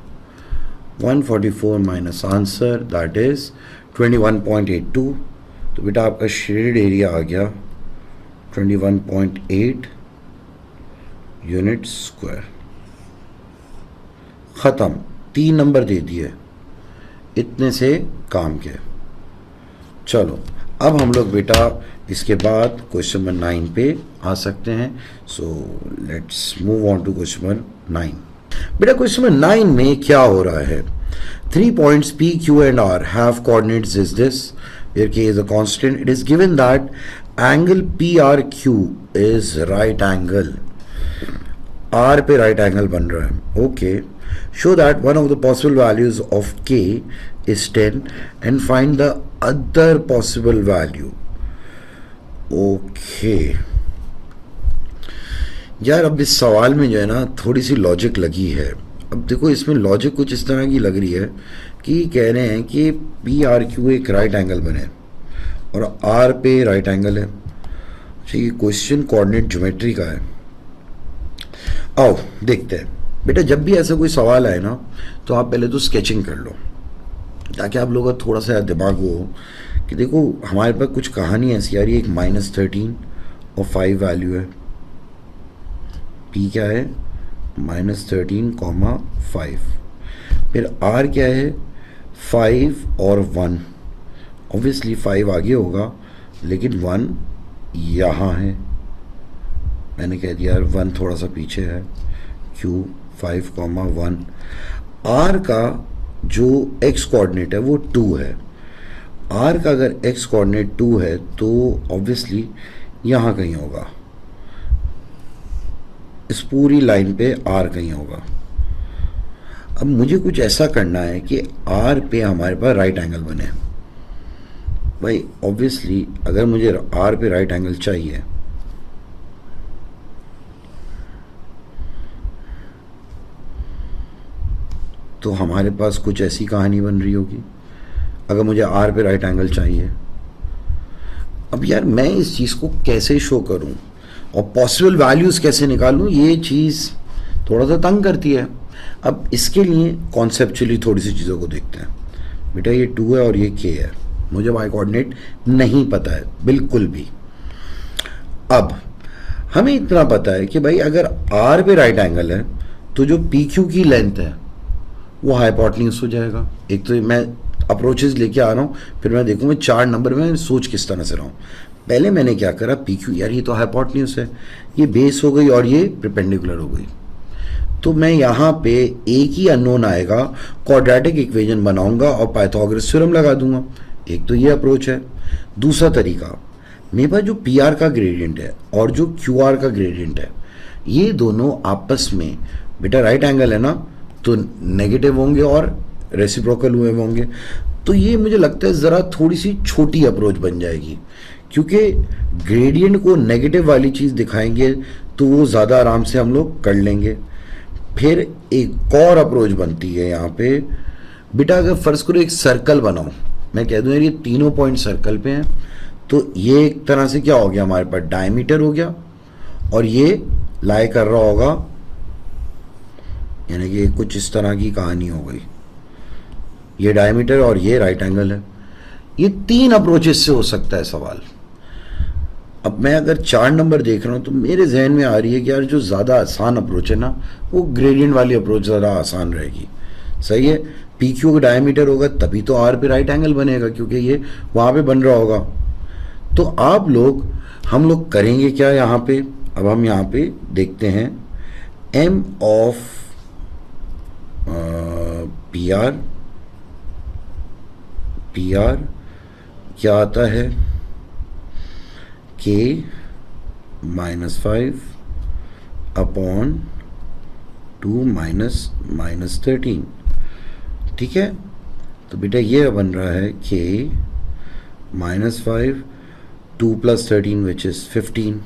[SPEAKER 1] 144 minus answer that is 21.82। तो बेटा आपका शेडेड एरिया आ गया 21.8 यूनिट स्क्वायर। ख़त्म, 3 नंबर दे दिए, इतने से काम के। चलो अब हम लोग बेटा इसके बाद क्वेश्चन नंबर 9 पे आ सकते हैं। So let's move on to question number 9। बेटा क्वेश्चन नंबर 9 में क्या हो रहा है, 3 points P, Q and R have coordinates is this, where K is a constant. It is given that angle PRQ is right angle, R पे right angle बन रहा है, okay. Show that one of the possible values of K is 10 and find the other possible value. Okay. यार अब इस सवाल में जो है ना थोड़ी सी लॉजिक लगी है। अब देखो इसमें लॉजिक कुछ इस तरह की लग रही है कि कह रहे हैं कि PRQ एक राइट एंगल बने और R पे राइट एंगल है। अच्छा ये क्वेश्चन कोऑर्डिनेट ज्योमेट्री का है। आओ देखते हैं बेटा, जब भी ऐसा कोई सवाल आए ना तो आप पहले तो स्केचिंग कर लो ताकि आप लोगों का थोड़ा सा दिमाग हो कि देखो हमारे पास कुछ कहानी ऐसी आ रही है, एक -13 और 5 वैल्यू है, p क्या है -13, 5, फिर r क्या है 5 और 1, ऑब्वियसली 5 आगे होगा लेकिन 1 यहाँ है, मैंने कह दिया 1 थोड़ा सा पीछे है, q 5, 1, r का जो x कोऑर्डिनेट है वो 2 है, r का अगर x कोऑर्डिनेट 2 है तो ऑब्वियसली यहाँ कहीं होगा, इस पूरी लाइन पे r कहीं होगा। अब मुझे कुछ ऐसा करना है कि r पे हमारे पास राइट एंगल बने। भाई ऑब्वियसली अगर मुझे r पे राइट एंगल चाहिए तो हमारे पास कुछ ऐसी कहानी बन रही होगी, अगर मुझे r पे राइट एंगल चाहिए। अब यार मैं इस चीज़ को कैसे शो करूं और पॉसिबल वैल्यूज़ कैसे निकालूं, ये चीज़ थोड़ा सा तंग करती है। अब इसके लिए कॉन्सेप्चुअली थोड़ी सी चीज़ों को देखते हैं। बेटा ये 2 है और ये k है, मुझे y कोऑर्डिनेट नहीं पता है बिल्कुल भी। अब हमें इतना पता है कि भाई अगर r पे राइट एंगल है तो जो PQ की लेंथ है वो हाइपोटेन्यूज हो जाएगा। एक तो मैं अप्रोचेस लेके आ रहा हूँ, फिर मैं देखूँगा 4 नंबर में सोच किस तरह से रहा हूँ। पहले मैंने क्या करा, PQ यार ये तो हाइपोटेन्यूज है, ये बेस हो गई और ये परपेंडिकुलर हो गई, तो मैं यहाँ पे एक ही अननोन आएगा, क्वाड्रेटिक इक्वेशन बनाऊंगा और पाइथागोरस थ्योरम लगा दूंगा। एक तो ये अप्रोच है। दूसरा तरीका, मेरे पास जो PR का ग्रेडियंट है और जो QR का ग्रेडियंट है, ये दोनों आपस में बेटा राइट एंगल है ना, तो नेगेटिव होंगे और रेसिप्रोकल हुए होंगे। तो ये मुझे लगता है ज़रा थोड़ी सी छोटी अप्रोच बन जाएगी, क्योंकि ग्रेडियंट को नेगेटिव वाली चीज़ दिखाएंगे तो वो ज़्यादा आराम से हम लोग कर लेंगे। फिर एक और अप्रोच बनती है यहाँ पे, बेटा अगर फर्ज करो एक सर्कल बनाओ, मैं कह दूँ यार ये तीनों पॉइंट सर्कल पे हैं, तो ये एक तरह से क्या हो गया, हमारे पास डायमीटर हो गया और ये लाई कर रहा होगा, यानी कि कुछ इस तरह की कहानी हो गई, ये डायमीटर और ये राइट एंगल है। ये 3 अप्रोचेस से हो सकता है सवाल। अब मैं अगर 4 नंबर देख रहा हूँ तो मेरे जहन में आ रही है कि यार जो ज़्यादा आसान अप्रोच है ना, वो ग्रेडियंट वाली अप्रोच ज़्यादा आसान रहेगी। सही है, PQ का डायमीटर होगा तभी तो R पे राइट एंगल बनेगा, क्योंकि ये वहाँ पे बन रहा होगा। तो हम लोग करेंगे क्या यहाँ पे, अब हम यहाँ पे देखते हैं M ऑफ PR क्या आता है, K -5 अपॉन 2 -13, ठीक है। तो बेटा ये बन रहा है K -5 2 + 13 विच इज़ 15।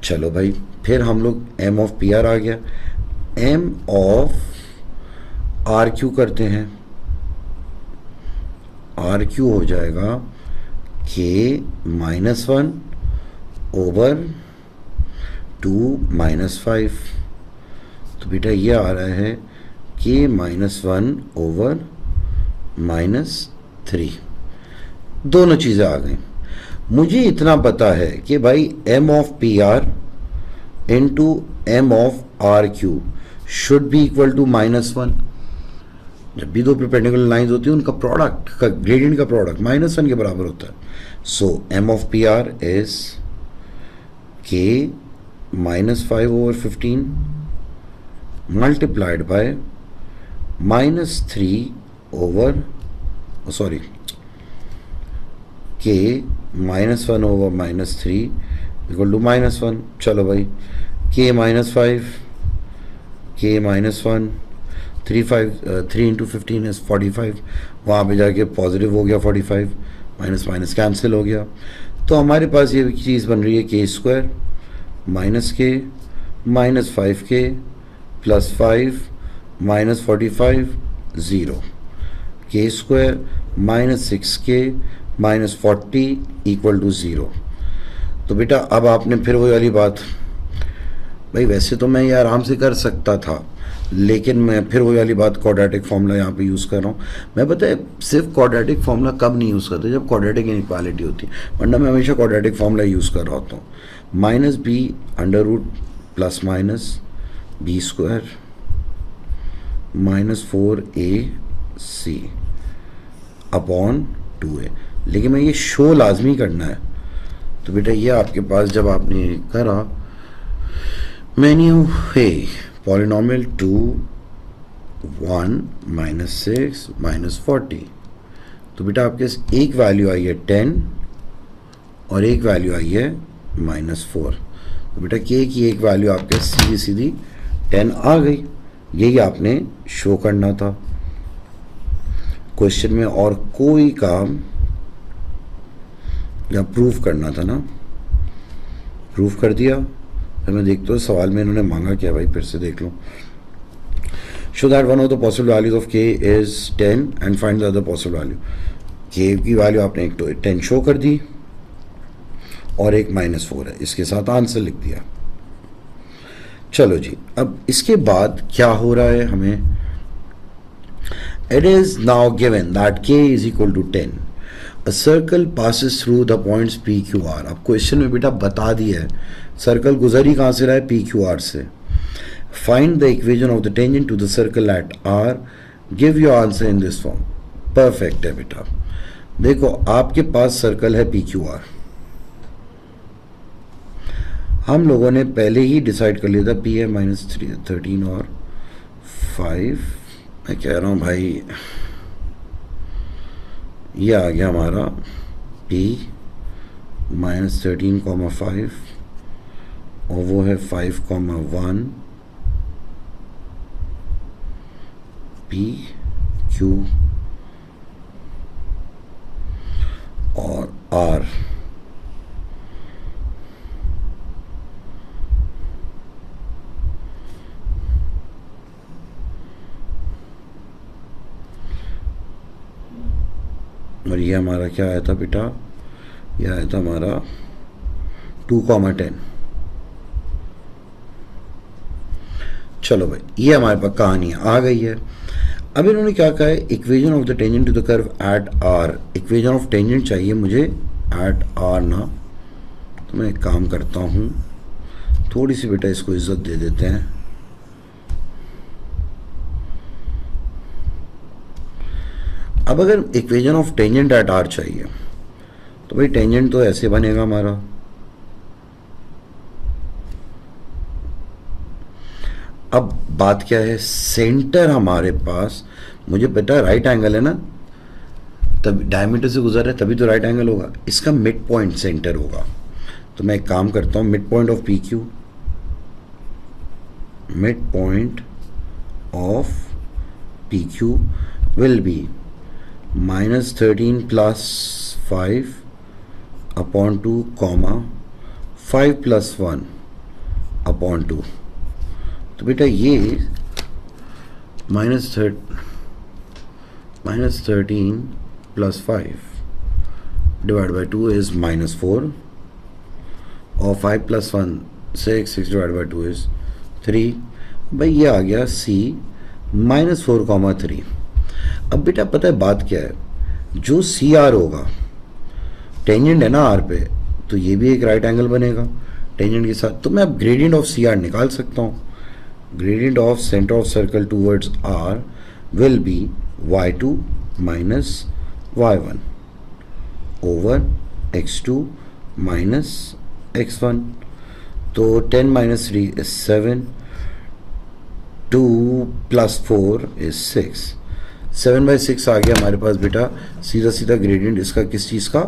[SPEAKER 1] चलो भाई, फिर हम लोग M ऑफ PR आ गया, M ऑफ RQ करते हैं, RQ हो जाएगा K -1 ओवर 2 -5। तो बेटा ये आ रहा है K -1 ओवर -3। दोनों चीज़ें आ गई। मुझे इतना पता है कि भाई M of PR into M of RQ should be equal to -1। जब भी दो परपेंडिकुलर लाइंस होती है उनका प्रोडक्ट का ग्रेडियंट का प्रोडक्ट -1 के बराबर होता है। So M of PR is K -5 over 15 multiplied by -3 over K -1 over -3 equal to -1। चलो भाई, K -5 K -1 3 इंटू 15 इज 45, वहाँ पे जाके पॉजिटिव हो गया 45, माइनस माइनस कैंसिल हो गया। तो हमारे पास ये चीज़ बन रही है K² -K -5K +5 -45 0, K² -6K -40 equal to 0। तो बेटा अब आपने फिर वही वाली बात, भाई वैसे तो मैं ये आराम से कर सकता था, लेकिन मैं फिर वही वाली बात क्वाड्रेटिक फार्मूला यहाँ पे यूज़ कर रहा हूँ। मैं पता है सिर्फ क्वाड्रेटिक फार्मूला कब नहीं यूज़ करते, जब क्वाड्रेटिक इनइक्वालिटी होती है, वरना मैं हमेशा क्वाड्रेटिक फार्मूला यूज़ कर रहा होता हूँ। Minus B under root plus minus B square minus 4ac upon 2a। लेकिन मैं ये शो लाजमी करना है, तो बेटा ये आपके पास जब आपने करा मेन्यू है पॉलिनॉमियल 2 1 माइनस 6 माइनस 40, तो बेटा आपके एक वैल्यू आई है 10 और एक वैल्यू आई है माइनस 4। तो बेटा के की एक वैल्यू आपके सीधी सीधी 10 आ गई। यही आपने शो करना था क्वेश्चन में, और कोई काम या प्रूफ करना था ना, प्रूफ कर दिया। फिर मैं देखता हूँ सवाल में इन्होंने मांगा क्या, भाई फिर से देख लो। Show that one of the possible values of K is 10 and find the other possible value. K की वैल्यू आपने एक तो 10 शो कर दी और एक -4 है, इसके साथ आंसर लिख दिया। चलो जी, अब इसके बाद क्या हो रहा है हमें, it is now given that k is equal to 10, a circle passes through the points P Q R. अब क्वेश्चन में बेटा बता दिया है सर्कल गुजर ही कहाँ से रहा है, पी क्यू आर से। Find the equation of the tangent to the circle at R, give your answer in this form. Perfect है बेटा। देखो आपके पास सर्कल है पी क्यू आर, हम लोगों ने पहले ही डिसाइड कर लिया था पी है -13 और 5। मैं कह रहा हूँ भाई ये आ गया हमारा p -13,5 और वो है 5,1 p q और r। और ये हमारा क्या आया था बेटा, ये आया था हमारा 2,10। चलो भाई ये हमारे पास कहानी आ गई है। अब इन्होंने क्या कहा है, equation of the tangent to the curve at R. Equation of tangent चाहिए मुझे एट आर ना, तो मैं एक काम करता हूँ, थोड़ी सी बेटा इसको इज्जत दे देते हैं। अब अगर equation of tangent at R चाहिए तो भाई टेंजेंट तो ऐसे बनेगा हमारा, अब बात क्या है, सेंटर हमारे पास, मुझे पता राइट एंगल है ना, तब डायमीटर से गुजर रहा है तभी तो राइट एंगल होगा, इसका मिड पॉइंट सेंटर होगा। तो मैं एक काम करता हूँ, mid point of P Q, mid point of P Q will be -13 + 5 upon 2, 5 + 1 upon 2। तो बेटा ये -13 + 5 डिवाइड बाई 2 इज -4 और 5 + 1 6 डिवाइड बाई 2 इज 3। भाई ये आ गया C -4,3। अब बेटा पता है बात क्या है, जो सी आर होगा टेंजेंट है ना आर पे, तो ये भी एक राइट एंगल बनेगा टेंजेंट के साथ। तो मैं अब ग्रेडियंट ऑफ सी आर निकाल सकता हूँ। Gradient of centre of circle towards our will be y2 - y1 over x2 - x1। तो 10 - 3 is 7, 2 + 4 is 6, 7/6 आ गया हमारे पास बेटा। सीधा सीधा ग्रेडियंट इसका किस चीज़ का,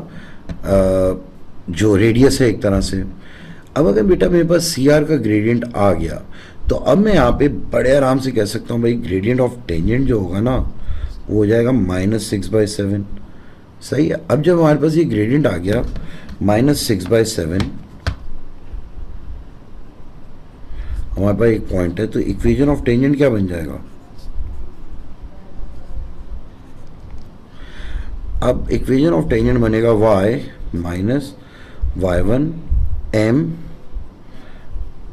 [SPEAKER 1] जो रेडियस है एक तरह से। अब अगर बेटा मेरे पास सी आर का ग्रेडियंट आ गया, तो अब मैं यहाँ पे बड़े आराम से कह सकता हूँ भाई ग्रेडियंट ऑफ टेंजेंट जो होगा ना वो हो जाएगा -6/7। सही है। अब जब हमारे पास ये ग्रेडियंट आ गया -6/7, हमारे पास एक पॉइंट है, तो इक्वेशन ऑफ टेंजेंट क्या बन जाएगा, अब इक्वेशन ऑफ टेंजेंट बनेगा y - y1 m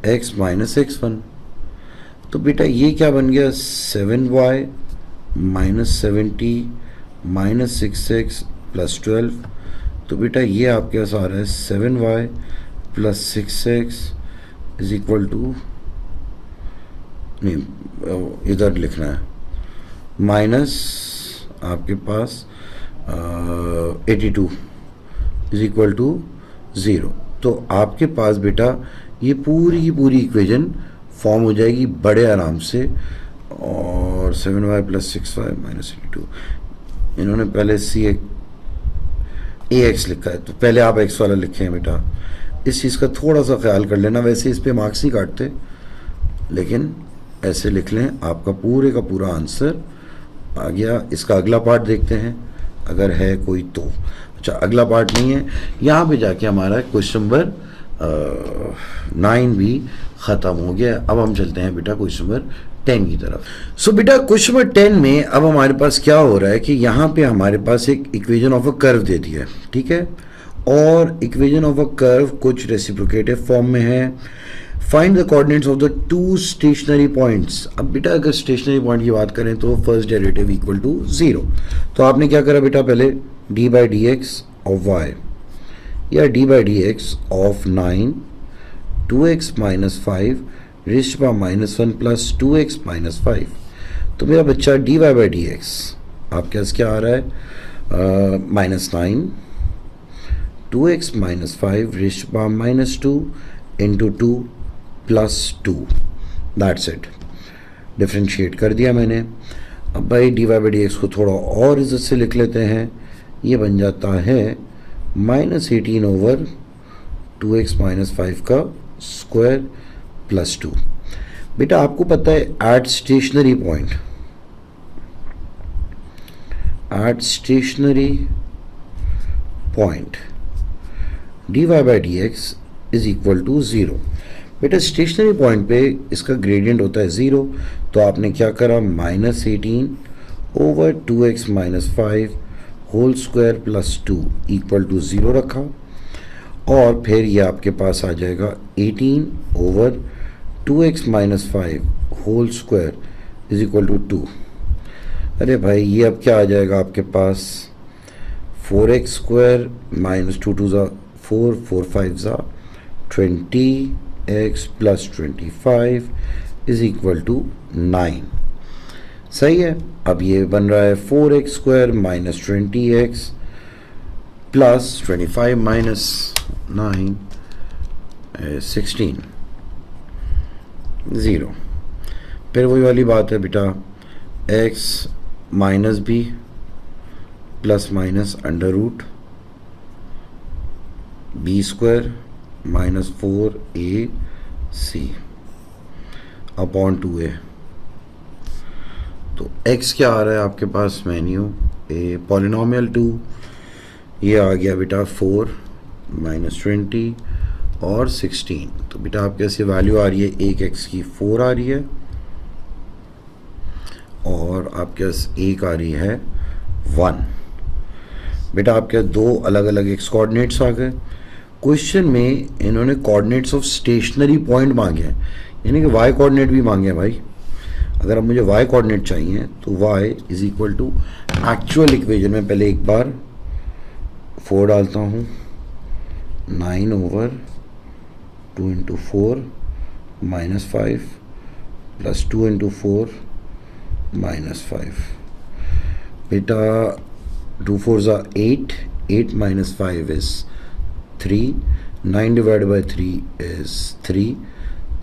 [SPEAKER 1] x - x1। तो बेटा ये क्या बन गया, 7y minus 70 minus 6x plus 12। तो बेटा ये आपके पास आ रहा है 7y plus 6x is equal to, नहीं इधर लिखना है, माइनस आपके पास 82 इज इक्वल टू 0। तो आपके पास बेटा ये पूरी की पूरी इक्वेशन फॉर्म हो जाएगी बड़े आराम से। और 7y प्लस 6y माइनस 82, इन्होंने पहले ax लिखा है, तो पहले आप x वाला लिखे हैं बेटा। इस चीज़ का थोड़ा सा ख्याल कर लेना, वैसे इस पे मार्क्स नहीं काटते, लेकिन ऐसे लिख लें, आपका पूरे का पूरा आंसर आ गया। इसका अगला पार्ट देखते हैं अगर है कोई तो। अच्छा, अगला पार्ट नहीं है, यहाँ पे जाके हमारा क्वेश्चन नंबर 9 भी ख़त्म हो गया। अब हम चलते हैं बेटा क्वेश्चन नंबर 10 की तरफ। सो बेटा क्वेश्चन नंबर 10 में अब हमारे पास क्या हो रहा है कि यहाँ पे हमारे पास एक इक्वेशन ऑफ अ कर्व दे दिया है, ठीक है, और इक्वेशन ऑफ अ कर्व कुछ रेसिप्रोकेटिव फॉर्म में है। Find the coordinates of the two stationary points. अब बेटा अगर स्टेशनरी पॉइंट की बात करें तो फर्स्ट डेरिवेटिव इक्वल टू 0। तो आपने क्या करा बेटा, पहले D by D x of Y या D by D x of 9 2x minus 5 raised to minus 1 plus 2x minus 5। तो मेरा बच्चा D Y by D X आपके पास क्या आ रहा है, minus 9 2x minus 5 raised to minus 2 into 2 plus 2, that's it. Differentiate कर दिया मैंने। अब भाई D Y by D X को थोड़ा और इज्जत से लिख लेते हैं, ये बन जाता है माइनस 18 ओवर 2x माइनस 5 का स्क्वायर प्लस 2। बेटा आपको पता है at stationary point D Y by D X is equal to 0। बेटा स्टेशनरी पॉइंट पे इसका ग्रेडियंट होता है 0, तो आपने क्या करा, minus 18 over 2x minus 5 whole square plus 2 equal to 0 रखा, और फिर ये आपके पास आ जाएगा 18 over 2x minus 5 whole square is equal to 2। अरे भाई ये अब क्या आ जाएगा आपके पास, 4x square minus 2 2 4 4 5 20x plus 25 is equal to 9। सही है। अब ये बन रहा है 4x square minus 20x plus 25 minus 9 16 0। फिर वही वाली बात है बेटा, x minus b plus minus under root B square minus 4ac upon 2a। तो x क्या आ रहा है आपके पास, मेन्यू ए पॉलिनोमियल 2, ये आ गया बेटा 4 माइनस 20 और 16। तो बेटा आपके पास ये वैल्यू आ रही है, एक x की 4 आ रही है और आपके पास एक आ रही है 1। बेटा आपके दो अलग अलग x कोऑर्डिनेट्स आ गए। क्वेश्चन में इन्होंने कोऑर्डिनेट्स ऑफ स्टेशनरी पॉइंट मांगे हैं, यानी कि y कोऑर्डिनेट भी मांगे हैं भाई। अगर अब मुझे y कोऑर्डिनेट चाहिए तो y is equal to actual equation में पहले एक बार 4 डालता हूँ, 9 over 2 into 4 minus 5 plus 2 into 4 minus 5। बेटा 2 4 ज़ा 8, 8 minus 5 is 3, 9 divided by 3 is 3,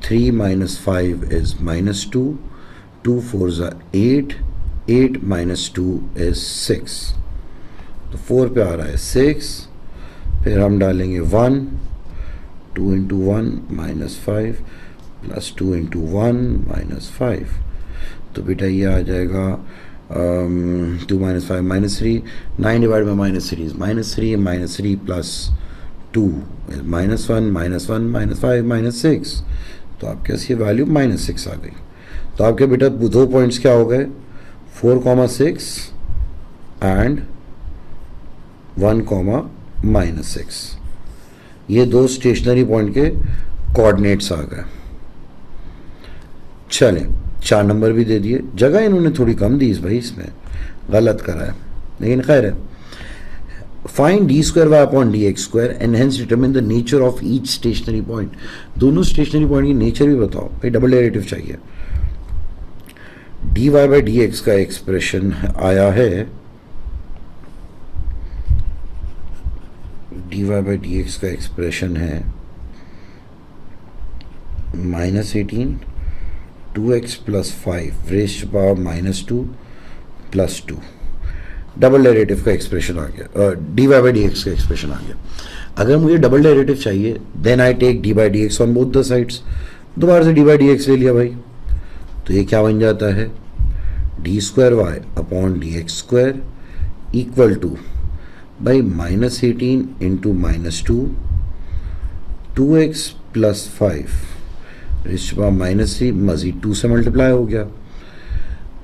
[SPEAKER 1] 3 minus 5 is minus 2, 2 4s are 8, 8 minus 2 is 6। तो 4 पे आ रहा है 6, फिर हम डालेंगे 1, 2 into 1 minus 5 plus 2 into 1 minus 5। तो बेटा ये आ जाएगा 2 minus 5 minus 3, 9 divide by minus 3 is minus 3 plus 2 is minus 1 minus 1 minus 5 minus 6। तो आपके पास ये वैल्यू माइनस 6 आ गई। तो आपके बेटा दो पॉइंट्स क्या हो गए, 4,6 एंड 1, माइनस 6। ये दो स्टेशनरी पॉइंट के कोऑर्डिनेट्स आ गए। चलें, 4 नंबर भी दे दिए, जगह इन्होंने थोड़ी कम दी इस भाई, इसमें गलत करा है, लेकिन खैर है। Find D square Y upon D x square and hence determine the nature of each stationary point. दोनों स्टेशनरी पॉइंट की नेचर भी बताओ भाई, डबल डेरिवेटिव चाहिए। D Y by D x का एक्सप्रेशन आया है, D Y by D x का एक्सप्रेशन है -18 2x plus 5 raise to power -2 plus 2। Double derivative का एक्सप्रेशन आ गया, D Y by D x का एक्सप्रेशन आ गया। अगर मुझे डबल डेरिवेटिव चाहिए then I take D by D X on both the sides. दोबारा से डी बाई डी एक्स ले लिया भाई, तो ये क्या बन जाता है, D square Y upon D x square equal to by -18 into -2 2x plus 5 रिश्वा -3 मज़ीद 2 से मल्टीप्लाई हो गया।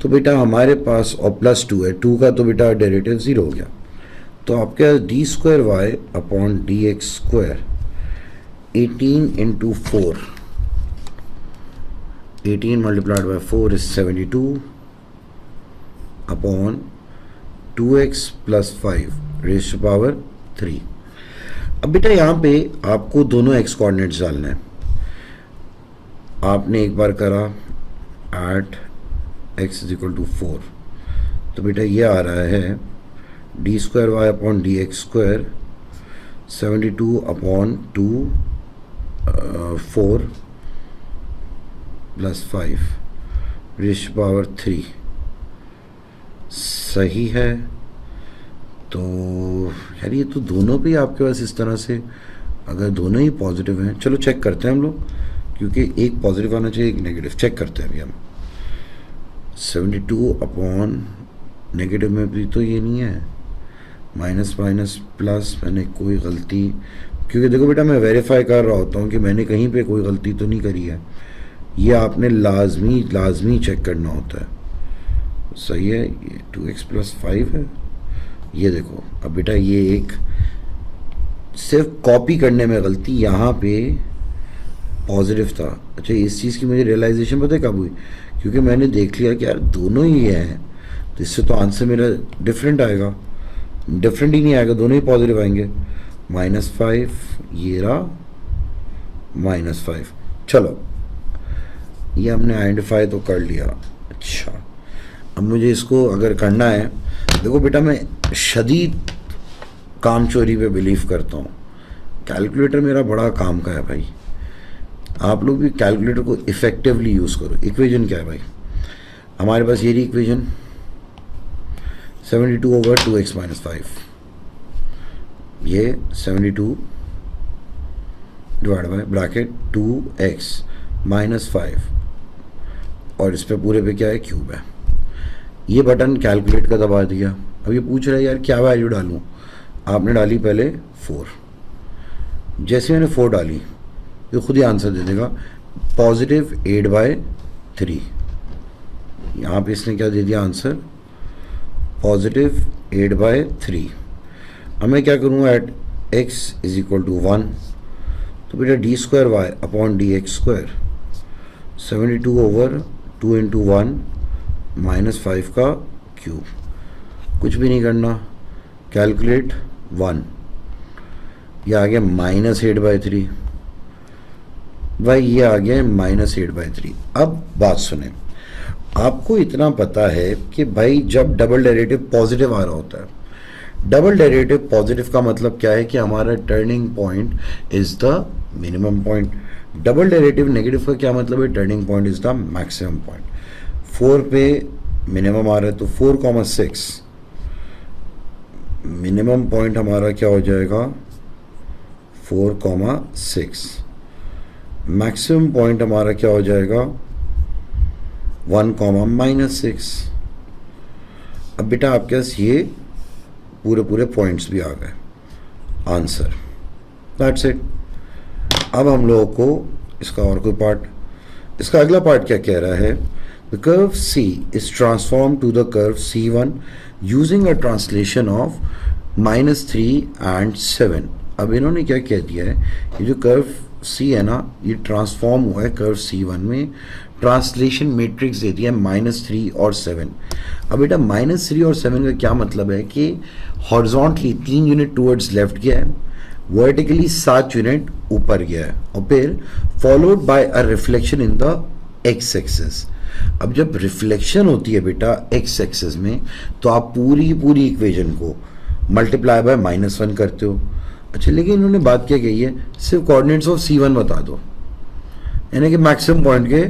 [SPEAKER 1] तो बेटा हमारे पास और प्लस 2 है, 2 का तो बेटा डेरिवेटिव 0 हो गया। तो आपके पास D square Y upon D x square 18 into 4, 18 multiplied by 4 is 72 upon 2x plus 5 raise to power 3। अब बेटा यहाँ पे आपको दोनों एक्स कोऑर्डिनेट्स डालना है। आपने एक बार करा at x is equal to 4, तो बेटा ये आ रहा है D square Y upon D x square 72 upon 2 4 plus 5 raise to power 3। सही है। तो यार ये तो दोनों पे आपके पास इस तरह से, अगर दोनों ही पॉजिटिव हैं, चलो चेक करते हैं हम लोग, क्योंकि एक पॉजिटिव आना चाहिए एक नेगेटिव। चेक करते हैं अभी हम। 72 अपॉन नेगेटिव में भी तो ये नहीं है, माइनस माइनस प्लस, मैंने कोई गलती, क्योंकि देखो बेटा मैं वेरीफाई कर रहा होता हूँ कि मैंने कहीं पे कोई गलती तो नहीं करी है। ये आपने लाजमी चेक करना होता है। सही है, ये 2x प्लस 5 है। ये देखो अब बेटा ये एक सिर्फ कॉपी करने में गलती, यहाँ पे पॉजिटिव था। अच्छा इस चीज़ की मुझे रियलाइजेशन पता है कब हुई, क्योंकि मैंने देख लिया कि यार दोनों ही हैं, तो इससे तो आंसर मेरा डिफरेंट आएगा। डिफरेंट ही नहीं आएगा, दोनों ही पॉजिटिव आएंगे। -5 ये रहा -5। चलो ये हमने आइडेंटिफाई तो कर लिया। अच्छा अब मुझे इसको अगर करना है, देखो बेटा मैं शदीद काम चोरी पे बिलीव करता हूँ। कैलकुलेटर मेरा बड़ा काम का है भाई, आप लोग भी कैलकुलेटर को इफ़ेक्टिवली यूज़ करो। इक्वेशन क्या है भाई, हमारे पास ये रही इक्वेशन 72 ओवर 2x माइनस 5, ये 72 divide by bracket 2x minus 5, और इस पे पूरे पे क्या है, क्यूब है। ये बटन कैलकुलेट का दबा दिया। अब ये पूछ रहा है यार क्या वैल्यू डालूं, आपने डाली पहले 4। जैसे मैंने 4 डाली ये खुद ही आंसर दे देगा, +8/3। यहाँ पे इसने क्या दे दिया आंसर, +8/3। अब मैं क्या करूँगा, at x is equal to 1, तो बेटा d square Y upon D x square 72 over 2 into 1 -5 का क्यूब। कुछ भी नहीं करना, कैलकुलेट 1, ये आ गया -8/3 भाई, ये आ गया -8/3। अब बात सुने, आपको इतना पता है कि भाई जब डबल डेरिवेटिव पॉजिटिव आ रहा होता है, डबल डेरिवेटिव पॉजिटिव का मतलब क्या है कि हमारा turning point is the minimum point. Double derivative negative का क्या मतलब है, turning point is the maximum point. 4 पे मिनिमम आ रहा है तो 4,6 मिनिमम पॉइंट हमारा क्या हो जाएगा, 4,6। मैक्सिमम पॉइंट हमारा क्या हो जाएगा, 1,-6। अब बेटा आपके पास ये पूरे पॉइंट्स भी आ गए, आंसर, दैट्स इट। अब हम लोगों को इसका और कोई पार्ट, इसका अगला पार्ट क्या कह रहा है, the curve C is transform to the curve C1 using a translation of -3 and 7। अब इन्होंने क्या कह दिया है, ये जो कर्व C है ना, ये ट्रांसफॉर्म हुआ है कर्व C1 में ट्रांसलेशन मैट्रिक्स देती है -3 और 7। अब बेटा -3 और 7 का क्या मतलब है कि हॉरिजॉन्टली 3 यूनिट टूवर्ड्स लेफ्ट गया है, वर्टिकली 7 यूनिट ऊपर गया है, और फिर followed by a reflection in the x axis. अब जब रिफ्लेक्शन होती है बेटा एक्स एक्सिस में, तो आप पूरी इक्वेशन को मल्टीप्लाई बाय -1 करते हो। अच्छा, लेकिन इन्होंने बात क्या कही है, सिर्फ कोऑर्डिनेट्स ऑफ C1 बता दो, यानी कि मैक्सिमम पॉइंट के।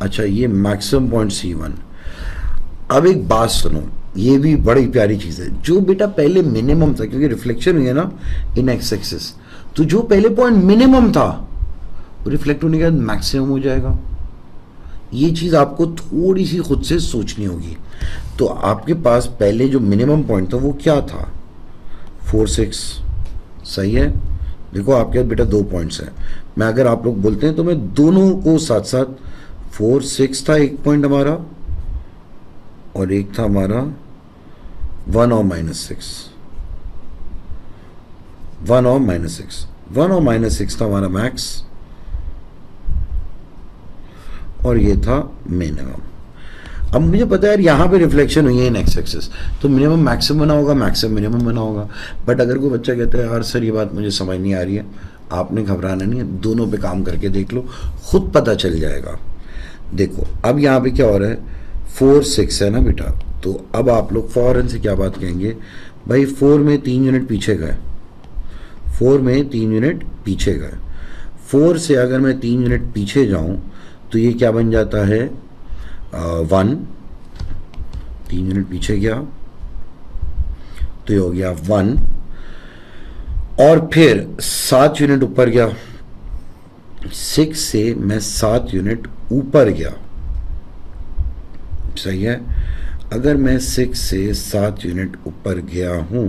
[SPEAKER 1] अच्छा, ये मैक्सिमम पॉइंट C1। अब एक बात सुनो, ये भी बड़ी प्यारी चीज़ है, जो बेटा पहले मिनिमम था, क्योंकि रिफ्लेक्शन हुई है ना इन एक्स एक्सिस, तो जो पहले पॉइंट मिनिमम था वो रिफ्लेक्ट होने के बाद मैक्सिमम हो जाएगा। ये चीज़ आपको थोड़ी सी खुद से सोचनी होगी। तो आपके पास पहले जो मिनिमम पॉइंट था वो क्या था, 4 6, सही है। देखो आपके पास बेटा 2 पॉइंट्स हैं, मैं अगर आप लोग बोलते हैं तो मैं दोनों को साथ साथ, 4 6 था एक पॉइंट हमारा, और एक था हमारा 1 और -6, 1 और -6, 1 और -6 था हमारा मैक्स, और ये था मिनिमम। अब मुझे पता है यार यहाँ पे रिफ्लेक्शन हुई है इन एक्स एक्सिस, तो मिनिमम मैक्सिमम बना होगा, मैक्सिमम मिनिमम बना होगा। बट अगर कोई बच्चा कहता है यार सर ये बात मुझे समझ नहीं आ रही है, आपने घबराना नहीं है, दोनों पे काम करके देख लो, खुद पता चल जाएगा। देखो अब यहाँ पे क्या हो रहा है, 4 6 है ना बेटा, तो अब आप लोग फौरन से क्या बात कहेंगे, भाई 4 में 3 यूनिट पीछे गए, 4 में 3 यूनिट पीछे गए, 4 से अगर मैं 3 यूनिट पीछे जाऊँ तो ये क्या बन जाता है, 1, 3 यूनिट पीछे गया तो ये हो गया 1, और फिर 7 यूनिट ऊपर गया, 6 से मैं 7 यूनिट ऊपर गया, सही है। अगर मैं 6 से 7 यूनिट ऊपर गया हूं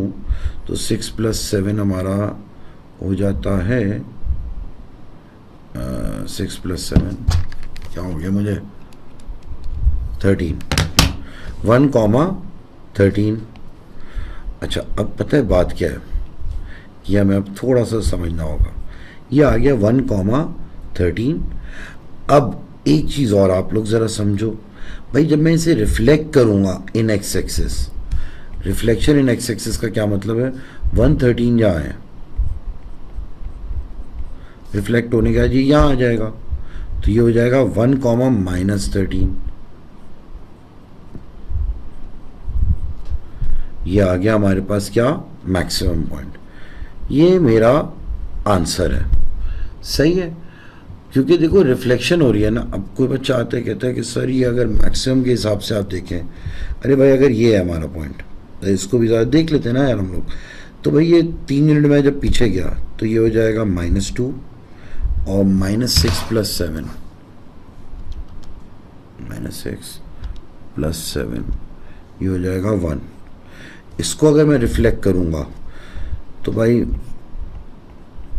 [SPEAKER 1] तो 6 + 7 हमारा हो जाता है 6 + 7 क्या हो गया मुझे, 13, 1,13। अच्छा, अब पता है बात क्या है, कि हमें अब थोड़ा सा समझना होगा। ये आ गया 1,13। अब एक चीज़ और आप लोग ज़रा समझो, भाई जब मैं इसे रिफ्लेक्ट करूँगा in X axis, reflection in X axis का क्या मतलब है, 113 जहाँ है, रिफ्लेक्ट होने के बाद ये यहाँ आ जाएगा, तो ये हो जाएगा 1,-13। ये आ गया हमारे पास क्या, मैक्सिमम पॉइंट। ये मेरा आंसर है, सही है। क्योंकि देखो रिफ्लेक्शन हो रही है ना। अब कोई बच्चा आता है कहता है कि सर ये अगर मैक्सिमम के हिसाब से आप देखें, अरे भाई अगर ये है हमारा पॉइंट तो इसको भी ज़्यादा देख लेते हैं ना यार हम लोग। तो भाई ये 3 यूनिट में जब पीछे गया तो ये हो जाएगा -2 और -6 + 7, -6 + 7 ये हो जाएगा 1। इसको अगर मैं रिफ्लेक्ट करूँगा तो भाई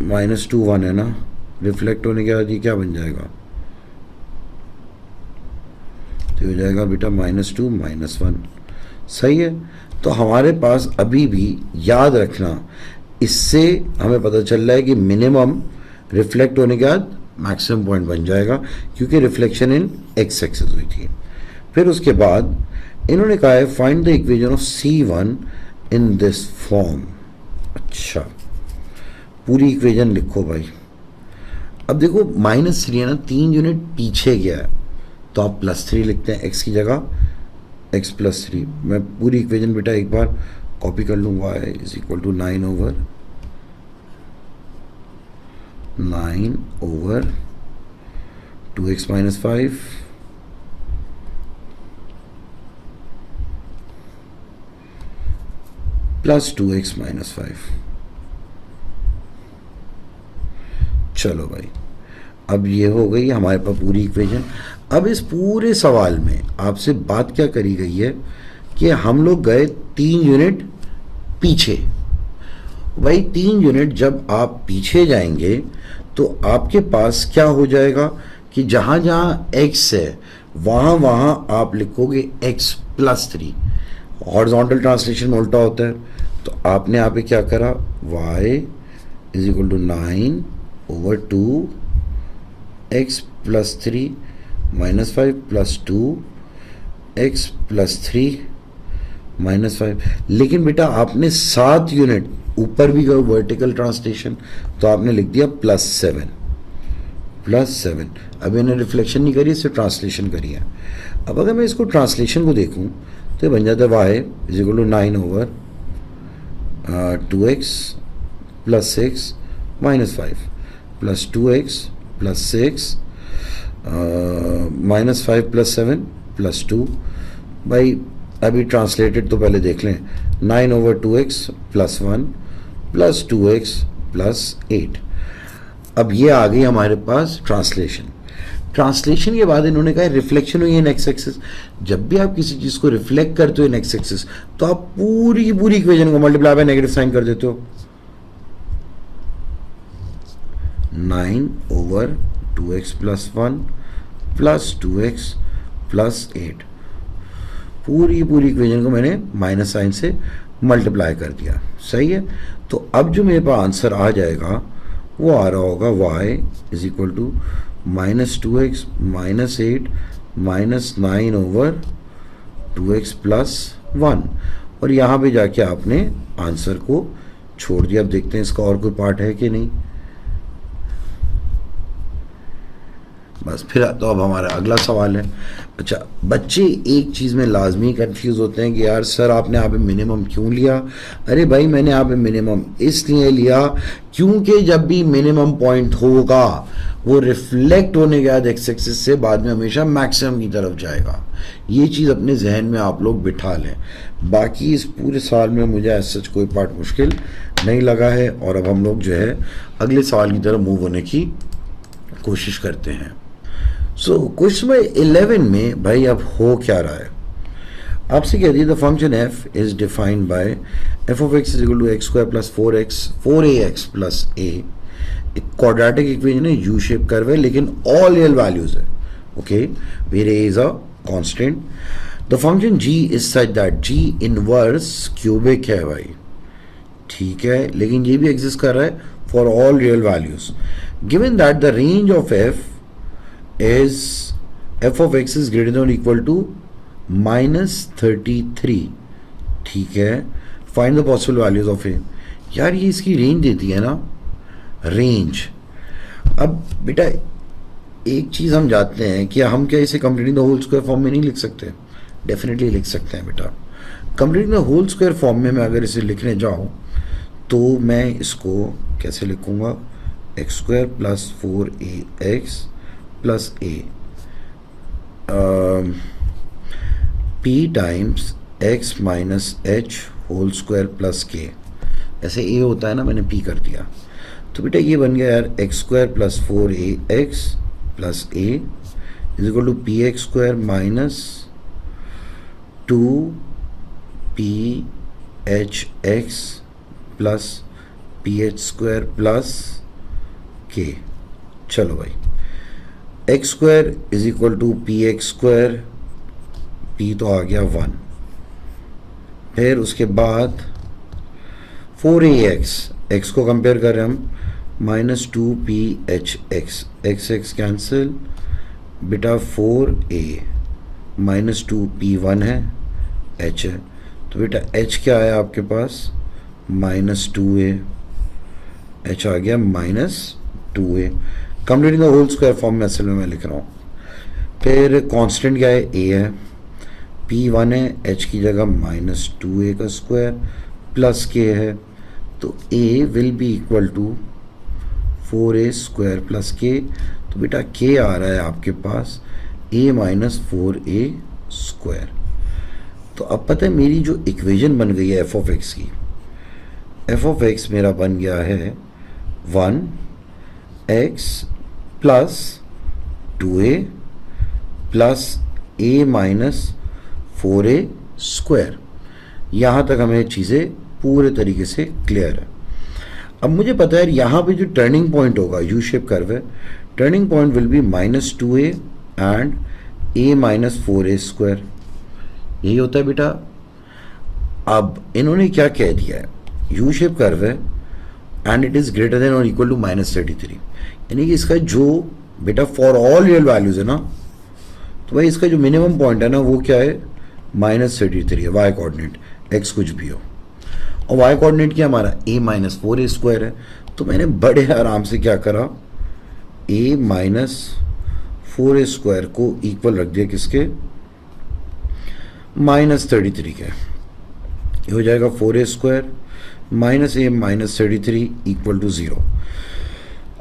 [SPEAKER 1] -2 1 है ना, रिफ्लेक्ट होने के बाद ये क्या बन जाएगा, तो हो जाएगा बेटा -2 -1, सही है। तो हमारे पास अभी भी याद रखना, इससे हमें पता चल रहा है कि मिनिमम रिफ्लेक्ट होने के बाद मैक्सिमम पॉइंट बन जाएगा, क्योंकि रिफ्लेक्शन इन एक्स एक्सिस हुई थी। फिर उसके बाद इन्होंने कहा है find the equation of C1 in this form. अच्छा, पूरी इक्वेशन लिखो भाई। अब देखो -3 है ना, 3 यूनिट पीछे गया है, तो आप +3 लिखते हैं x की जगह, x + 3। मैं पूरी इक्वेशन बेटा एक बार कॉपी कर लूँ, y = 9/2x - 5 + 2x - 5। चलो भाई, अब ये हो गई हमारे पास पूरी इक्वेशन। अब इस पूरे सवाल में आपसे बात क्या करी गई है कि हम लोग गए 3 यूनिट पीछे। भाई 3 यूनिट जब आप पीछे जाएंगे तो आपके पास क्या हो जाएगा कि जहाँ जहाँ x है वहाँ वहाँ आप लिखोगे x + 3। हॉरिजॉन्टल ट्रांसलेशन में उल्टा होता है, तो आपने यहाँ पे क्या करा, y = 9/2x plus 3 minus 5 plus 2x plus 3 minus 5। लेकिन बेटा आपने 7 यूनिट ऊपर भी गए वर्टिकल ट्रांसलेशन, तो आपने लिख दिया +7। अब मैंने रिफ्लेक्शन नहीं करी, इससे ट्रांसलेशन करी है। अब अगर मैं इसको ट्रांसलेशन को देखूं तो ये बन जाता है y is equal to 9/2x plus 6 minus 5 plus 2x plus 6 minus 5 plus 7 plus 2। भाई अभी ट्रांसलेटेड तो पहले देख लें, 9/2x plus 1 plus 2x plus 8। अब ये आ गई हमारे पास ट्रांसलेशन के बाद इन्होंने कहा रिफ्लेक्शन हुई इन एक्स एक्सिस। जब भी आप किसी चीज को रिफ्लेक्ट करते हो इन एक्स एक्सिस तो आप पूरी की पूरी इक्वेशन को मल्टीप्लाई बाय नेगेटिव साइन कर देते हो। 9/2x plus 1 plus 2x plus 8, पूरी इक्वेशन को मैंने माइनस साइन से मल्टीप्लाई कर दिया। सही है। तो अब जो मेरे पास आंसर आ जाएगा वो आ रहा होगा y is equal to -2x minus 8 minus 9/2x plus 1। और यहाँ पे जाके आपने आंसर को छोड़ दिया। अब देखते हैं इसका और कोई पार्ट है कि नहीं। बस फिर तो अब हमारा अगला सवाल है। अच्छा, बच्चे एक चीज़ में लाजमी कंफ्यूज होते हैं कि यार सर आपने यहाँ पे मिनिमम क्यों लिया। अरे भाई मैंने यहाँ पे मिनिमम इसलिए लिया क्योंकि जब भी मिनिमम पॉइंट होगा वो रिफ्लेक्ट होने के बाद एक्स एक्सिस से बाद में हमेशा मैक्सिमम की तरफ जाएगा। ये चीज़ अपने जहन में आप लोग बिठा लें। बाकी इस पूरे साल में मुझे ऐसा कोई पार्ट मुश्किल नहीं लगा है। और अब हम लोग जो है अगले सवाल की तरफ मूव होने की कोशिश करते हैं। सो क्वेश्चन नंबर 11 में भाई अब हो क्या रहा है, आपसे कह दिया the function f is defined by f of x is equal to x² plus 4ax plus a। एक क्वाड्रेटिक इक्वेशन है, यू शेप कर्व है, लेकिन ऑल रियल वैल्यूज है। Okay, where a is a constant. The function g is such that g inverse cubic है भाई, ठीक है, लेकिन ये भी एग्जिस्ट कर रहा है for all real values. Given that the range of f is f of x is greater than or equal to -33, ठीक है। Find the possible values of A. यार ये इसकी रेंज देती है ना, रेंज। अब बेटा एक चीज़ हम जानते हैं कि हम क्या इसे completing the whole square form में नहीं लिख सकते। डेफिनेटली लिख सकते हैं बेटा। Completing the whole square form में मैं अगर इसे लिखने जाऊँ तो मैं इसको कैसे लिखूँगा, x² plus 4ax plus a p times x minus h whole square plus k। ऐसे a होता है ना, मैंने p कर दिया। तो बेटा ये बन गया यार x² plus 4ax plus a is equal to px² minus 2phx plus ph² plus k। चलो भाई x² is equal to px², p तो आ गया 1। फिर उसके बाद 4ax, x को कंपेयर कर रहे हैं हम, माइनस 2phx, x कैंसिल, बेटा 4a माइनस 2p1 है, h है, तो बेटा h क्या है आपके पास, -2a, h आ गया -2a। Completing the whole square form में असल में मैं लिख रहा हूँ। फिर कांस्टेंट क्या है, a है, p1 है, h की जगह -2a का स्क्वायर प्लस k है, तो a will be equal to 4a square plus k। तो बेटा k आ रहा है आपके पास a माइनस 4a स्क्वायर। तो अब पता है मेरी जो इक्वेशन बन गई है f ऑफ x की, f ऑफ x मेरा बन गया है 1x plus 2a plus a minus 4a square. यहाँ तक हमें चीज़ें पूरे तरीके से क्लियर है। अब मुझे पता है यहाँ पे जो टर्निंग पॉइंट होगा, यू शेप कर्व है, turning point will be -2a and a minus 4a square. यही होता है बेटा। अब इन्होंने क्या कह दिया है, यू शेप कर्व है and it is greater than और इक्वल टू -33, यानी कि इसका जो बेटा फॉर ऑल रियल वैल्यूज है ना, तो भाई इसका जो मिनिमम पॉइंट है ना वो क्या है, -33 है वाई कोऑर्डिनेट, एक्स कुछ भी हो, और वाई कोऑर्डिनेट क्या हमारा a-4a² है। तो मैंने बड़े आराम से क्या करा, a-4a² को इक्वल रख दिया किसके, -33 के। ये हो जाएगा 4a² minus a-33 equal to 0।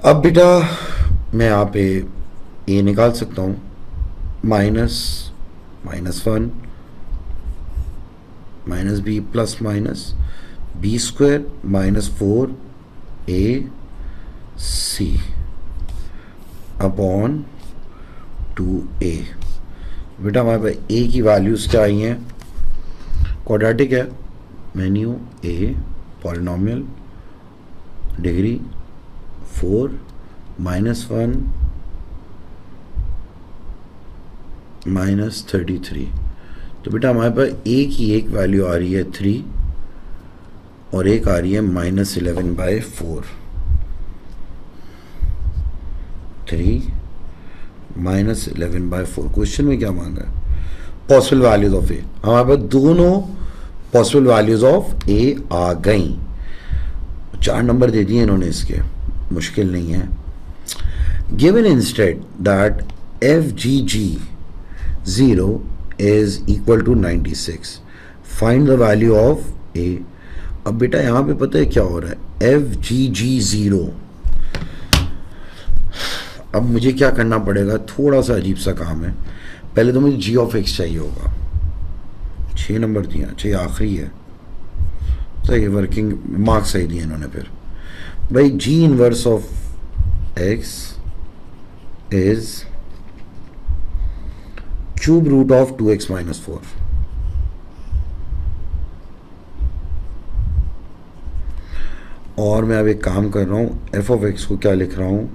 [SPEAKER 1] अब बेटा मैं यहाँ पे a निकाल सकता हूँ, -1 -b plus minus b² -4ac upon 2a। बेटा हमारे पास a की वैल्यूज़ क्या आई हैं, क्वाड्रेटिक है, मेन्यू a पॉलिनोमियल डिग्री 4 -1 -33। तो बेटा हमारे पास a की एक वैल्यू आ रही है 3 और एक आ रही है -11/4। 3 -11/4। क्वेश्चन में क्या मांगा है, पॉसिबल वैल्यूज ऑफ ए। हमारे पास दोनों पॉसिबल वैल्यूज ऑफ ए आ गई, 4 नंबर दे दिए इन्होंने इसके, मुश्किल नहीं है। Given instead that FGG0 is equal to 96, find the value of A. अब बेटा यहाँ पे पता है क्या हो रहा है, FGG0। अब मुझे क्या करना पड़ेगा, थोड़ा सा अजीब सा काम है। पहले तो मुझे g ऑफ x चाहिए होगा, 6 नंबर दिया, अच्छा ये आखिरी है, सही वर्किंग मार्क्स सही दिए इन्होंने। फिर भाई g inverse of x is cube root of 2x - 4। और मैं अब एक काम कर रहा हूँ, f ऑफ x को क्या लिख रहा हूँ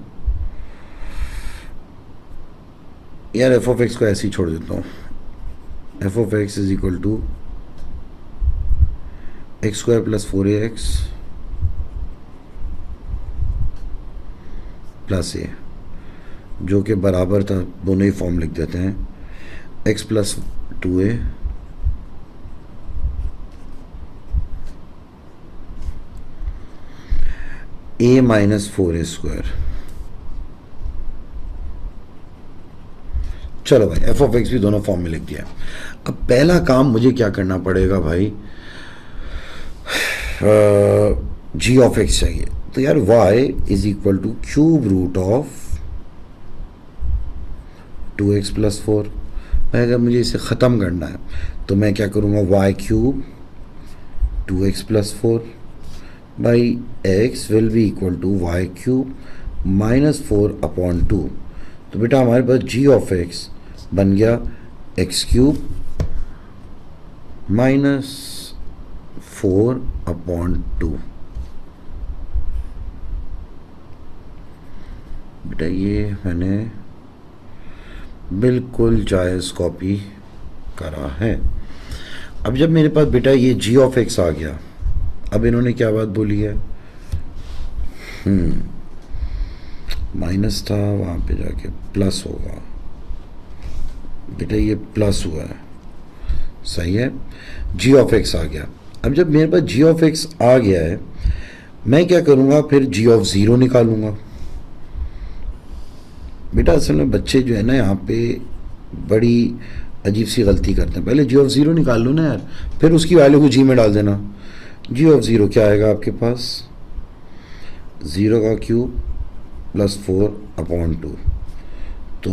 [SPEAKER 1] यार, f ऑफ x को ऐसे ही छोड़ देता हूँ, f of x is equal to x² + 4ax plus a, जो कि बराबर था, दोनों ही फॉर्म लिख देते हैं, x + 2a a - 4a²। चलो भाई f ऑफ x भी दोनों फॉर्म में लिख दिया। अब पहला काम मुझे क्या करना पड़ेगा भाई, g ऑफ x चाहिए। तो यार y is equal to cube root of 2x + 4। अगर मुझे इसे ख़त्म करना है तो मैं क्या करूँगा, y³ 2x + 4 by x will be equal to y³ -4/2। तो बेटा हमारे पास g ऑफ x बन गया x³ -4/2। बेटा ये मैंने बिल्कुल जायज़ कॉपी करा है। अब जब मेरे पास बेटा ये g ऑफ x आ गया, अब इन्होंने क्या बात बोली है, माइनस था, वहाँ पे जाके प्लस होगा। बेटा ये प्लस हुआ है, सही है, g ऑफ x आ गया। अब जब मेरे पास g ऑफ x आ गया है, मैं क्या करूँगा, फिर g ऑफ 0 निकालूंगा। बेटा असल में बच्चे जो है ना यहाँ पे बड़ी अजीब सी गलती करते हैं, पहले g ऑफ 0 निकाल लो ना यार, फिर उसकी वैल्यू को g में डाल देना। g ऑफ 0 क्या आएगा आपके पास, 0 का क्यूब + 4/2, तो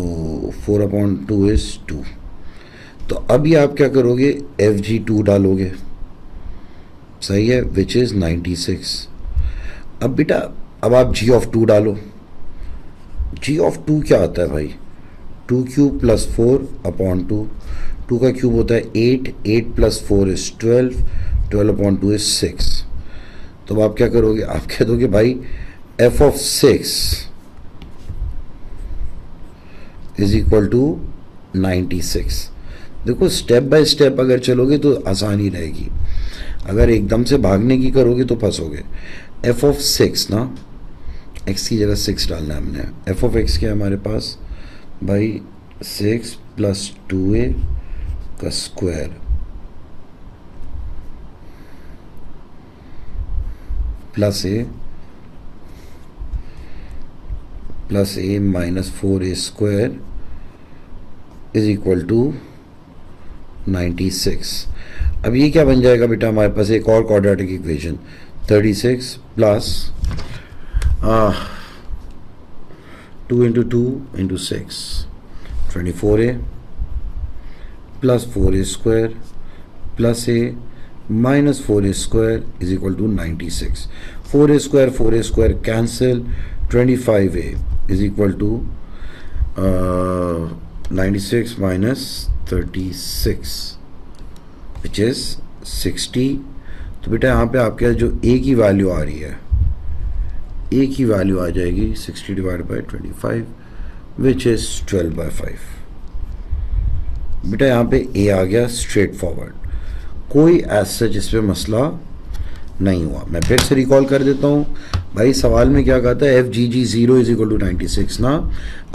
[SPEAKER 1] 4/2 इज 2। तो अभी आप क्या करोगे, FG2 डालोगे, सही है, विच इज़ 96। अब बेटा अब आप g ऑफ 2 डालो। g ऑफ 2 क्या आता है भाई, 2³ + 4/2, 2 का क्यूब होता है 8, 8 + 4 इज 12, 12/2 इज 6। तो अब आप क्या करोगे, आप कह दोगे भाई f of 6 is equal to 96। देखो स्टेप बाय स्टेप अगर चलोगे तो आसानी रहेगी, अगर एकदम से भागने की करोगे तो फंसोगे। f ऑफ 6 ना, x की जगह 6 डालना है हमने। एफ ऑफ एक्स क्या है हमारे पास भाई 6 प्लस 2a का square plus a minus 4a square is equal to 96। अब ये क्या बन जाएगा बेटा हमारे पास एक और quadratic equation 36 plus 2 into 2 into 6 24a plus 4a square plus a minus 4a square is equal to 96। 4a square cancel 25a is equal to 96 minus 36 which is 60। तो बेटा यहाँ पे आपके जो a की वैल्यू आ रही है a की वैल्यू आ जाएगी 60 डिवाइड बाई 25 विच इज 12/5। बेटा यहाँ पे a आ गया स्ट्रेट फॉरवर्ड, कोई ऐसा जिसपे मसला नहीं हुआ। मैं फिर से रिकॉल कर देता हूँ भाई, सवाल में क्या कहा था F G G 0 is equal to 96 ना।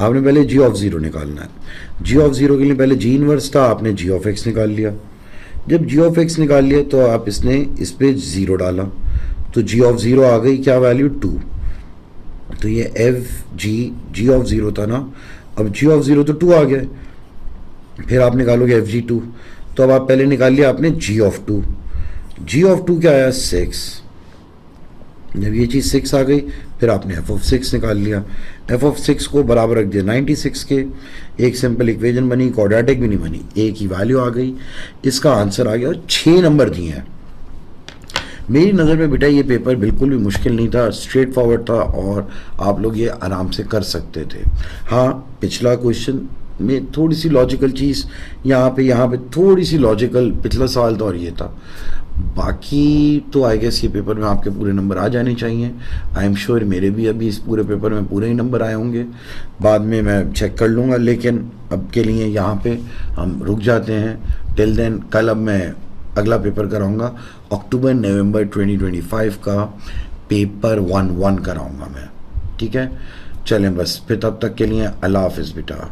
[SPEAKER 1] आपने पहले जी ऑफ 0 निकालना है। जी ऑफ 0 के लिए पहले जी इनवर्स था, आपने जी ऑफ एक्स निकाल लिया। जब जी ऑफ एक्स निकाल लिया तो आप इस पे 0 डाला तो जी ऑफ 0 आ गई क्या वैल्यू 2। तो ये एफ जी ऑफ 0 था ना, अब जी ऑफ 0 तो 2 आ गया। फिर आप निकालोगे एफ जी 2, तो अब आप पहले निकाल लिया आपने जी ऑफ 2। जी ऑफ 2 क्या आया 6। जब ये चीज़ 6 आ गई फिर आपने एफ ऑफ 6 निकाल लिया। एफ ऑफ 6 को बराबर रख दिया 96 के। एक सिंपल इक्वेशन बनी, क्वाड्रेटिक भी नहीं बनी, ए की वैल्यू आ गई, इसका आंसर आ गया। 6 नंबर दिए हैं। मेरी नज़र में बेटा ये पेपर बिल्कुल भी मुश्किल नहीं था, स्ट्रेट फॉरवर्ड था और आप लोग ये आराम से कर सकते थे। हाँ, पिछला क्वेश्चन में थोड़ी सी लॉजिकल चीज़ यहाँ पे थोड़ी सी लॉजिकल पिछला सवाल तो और ये था, बाकी तो आई गेस ये पेपर में आपके पूरे नंबर आ जाने चाहिए। आई एम श्योर मेरे भी अभी इस पूरे पेपर में पूरे ही नंबर आए होंगे, बाद में मैं चेक कर लूँगा। लेकिन अब के लिए यहाँ पे हम रुक जाते हैं। टिल देन कल अब मैं अगला पेपर कराऊँगा, अक्टूबर नवंबर 2025 का पेपर 1 कराऊँगा मैं। ठीक है, चलें बस फिर तब तक के लिए अल्लाह हाफिज़ बेटा।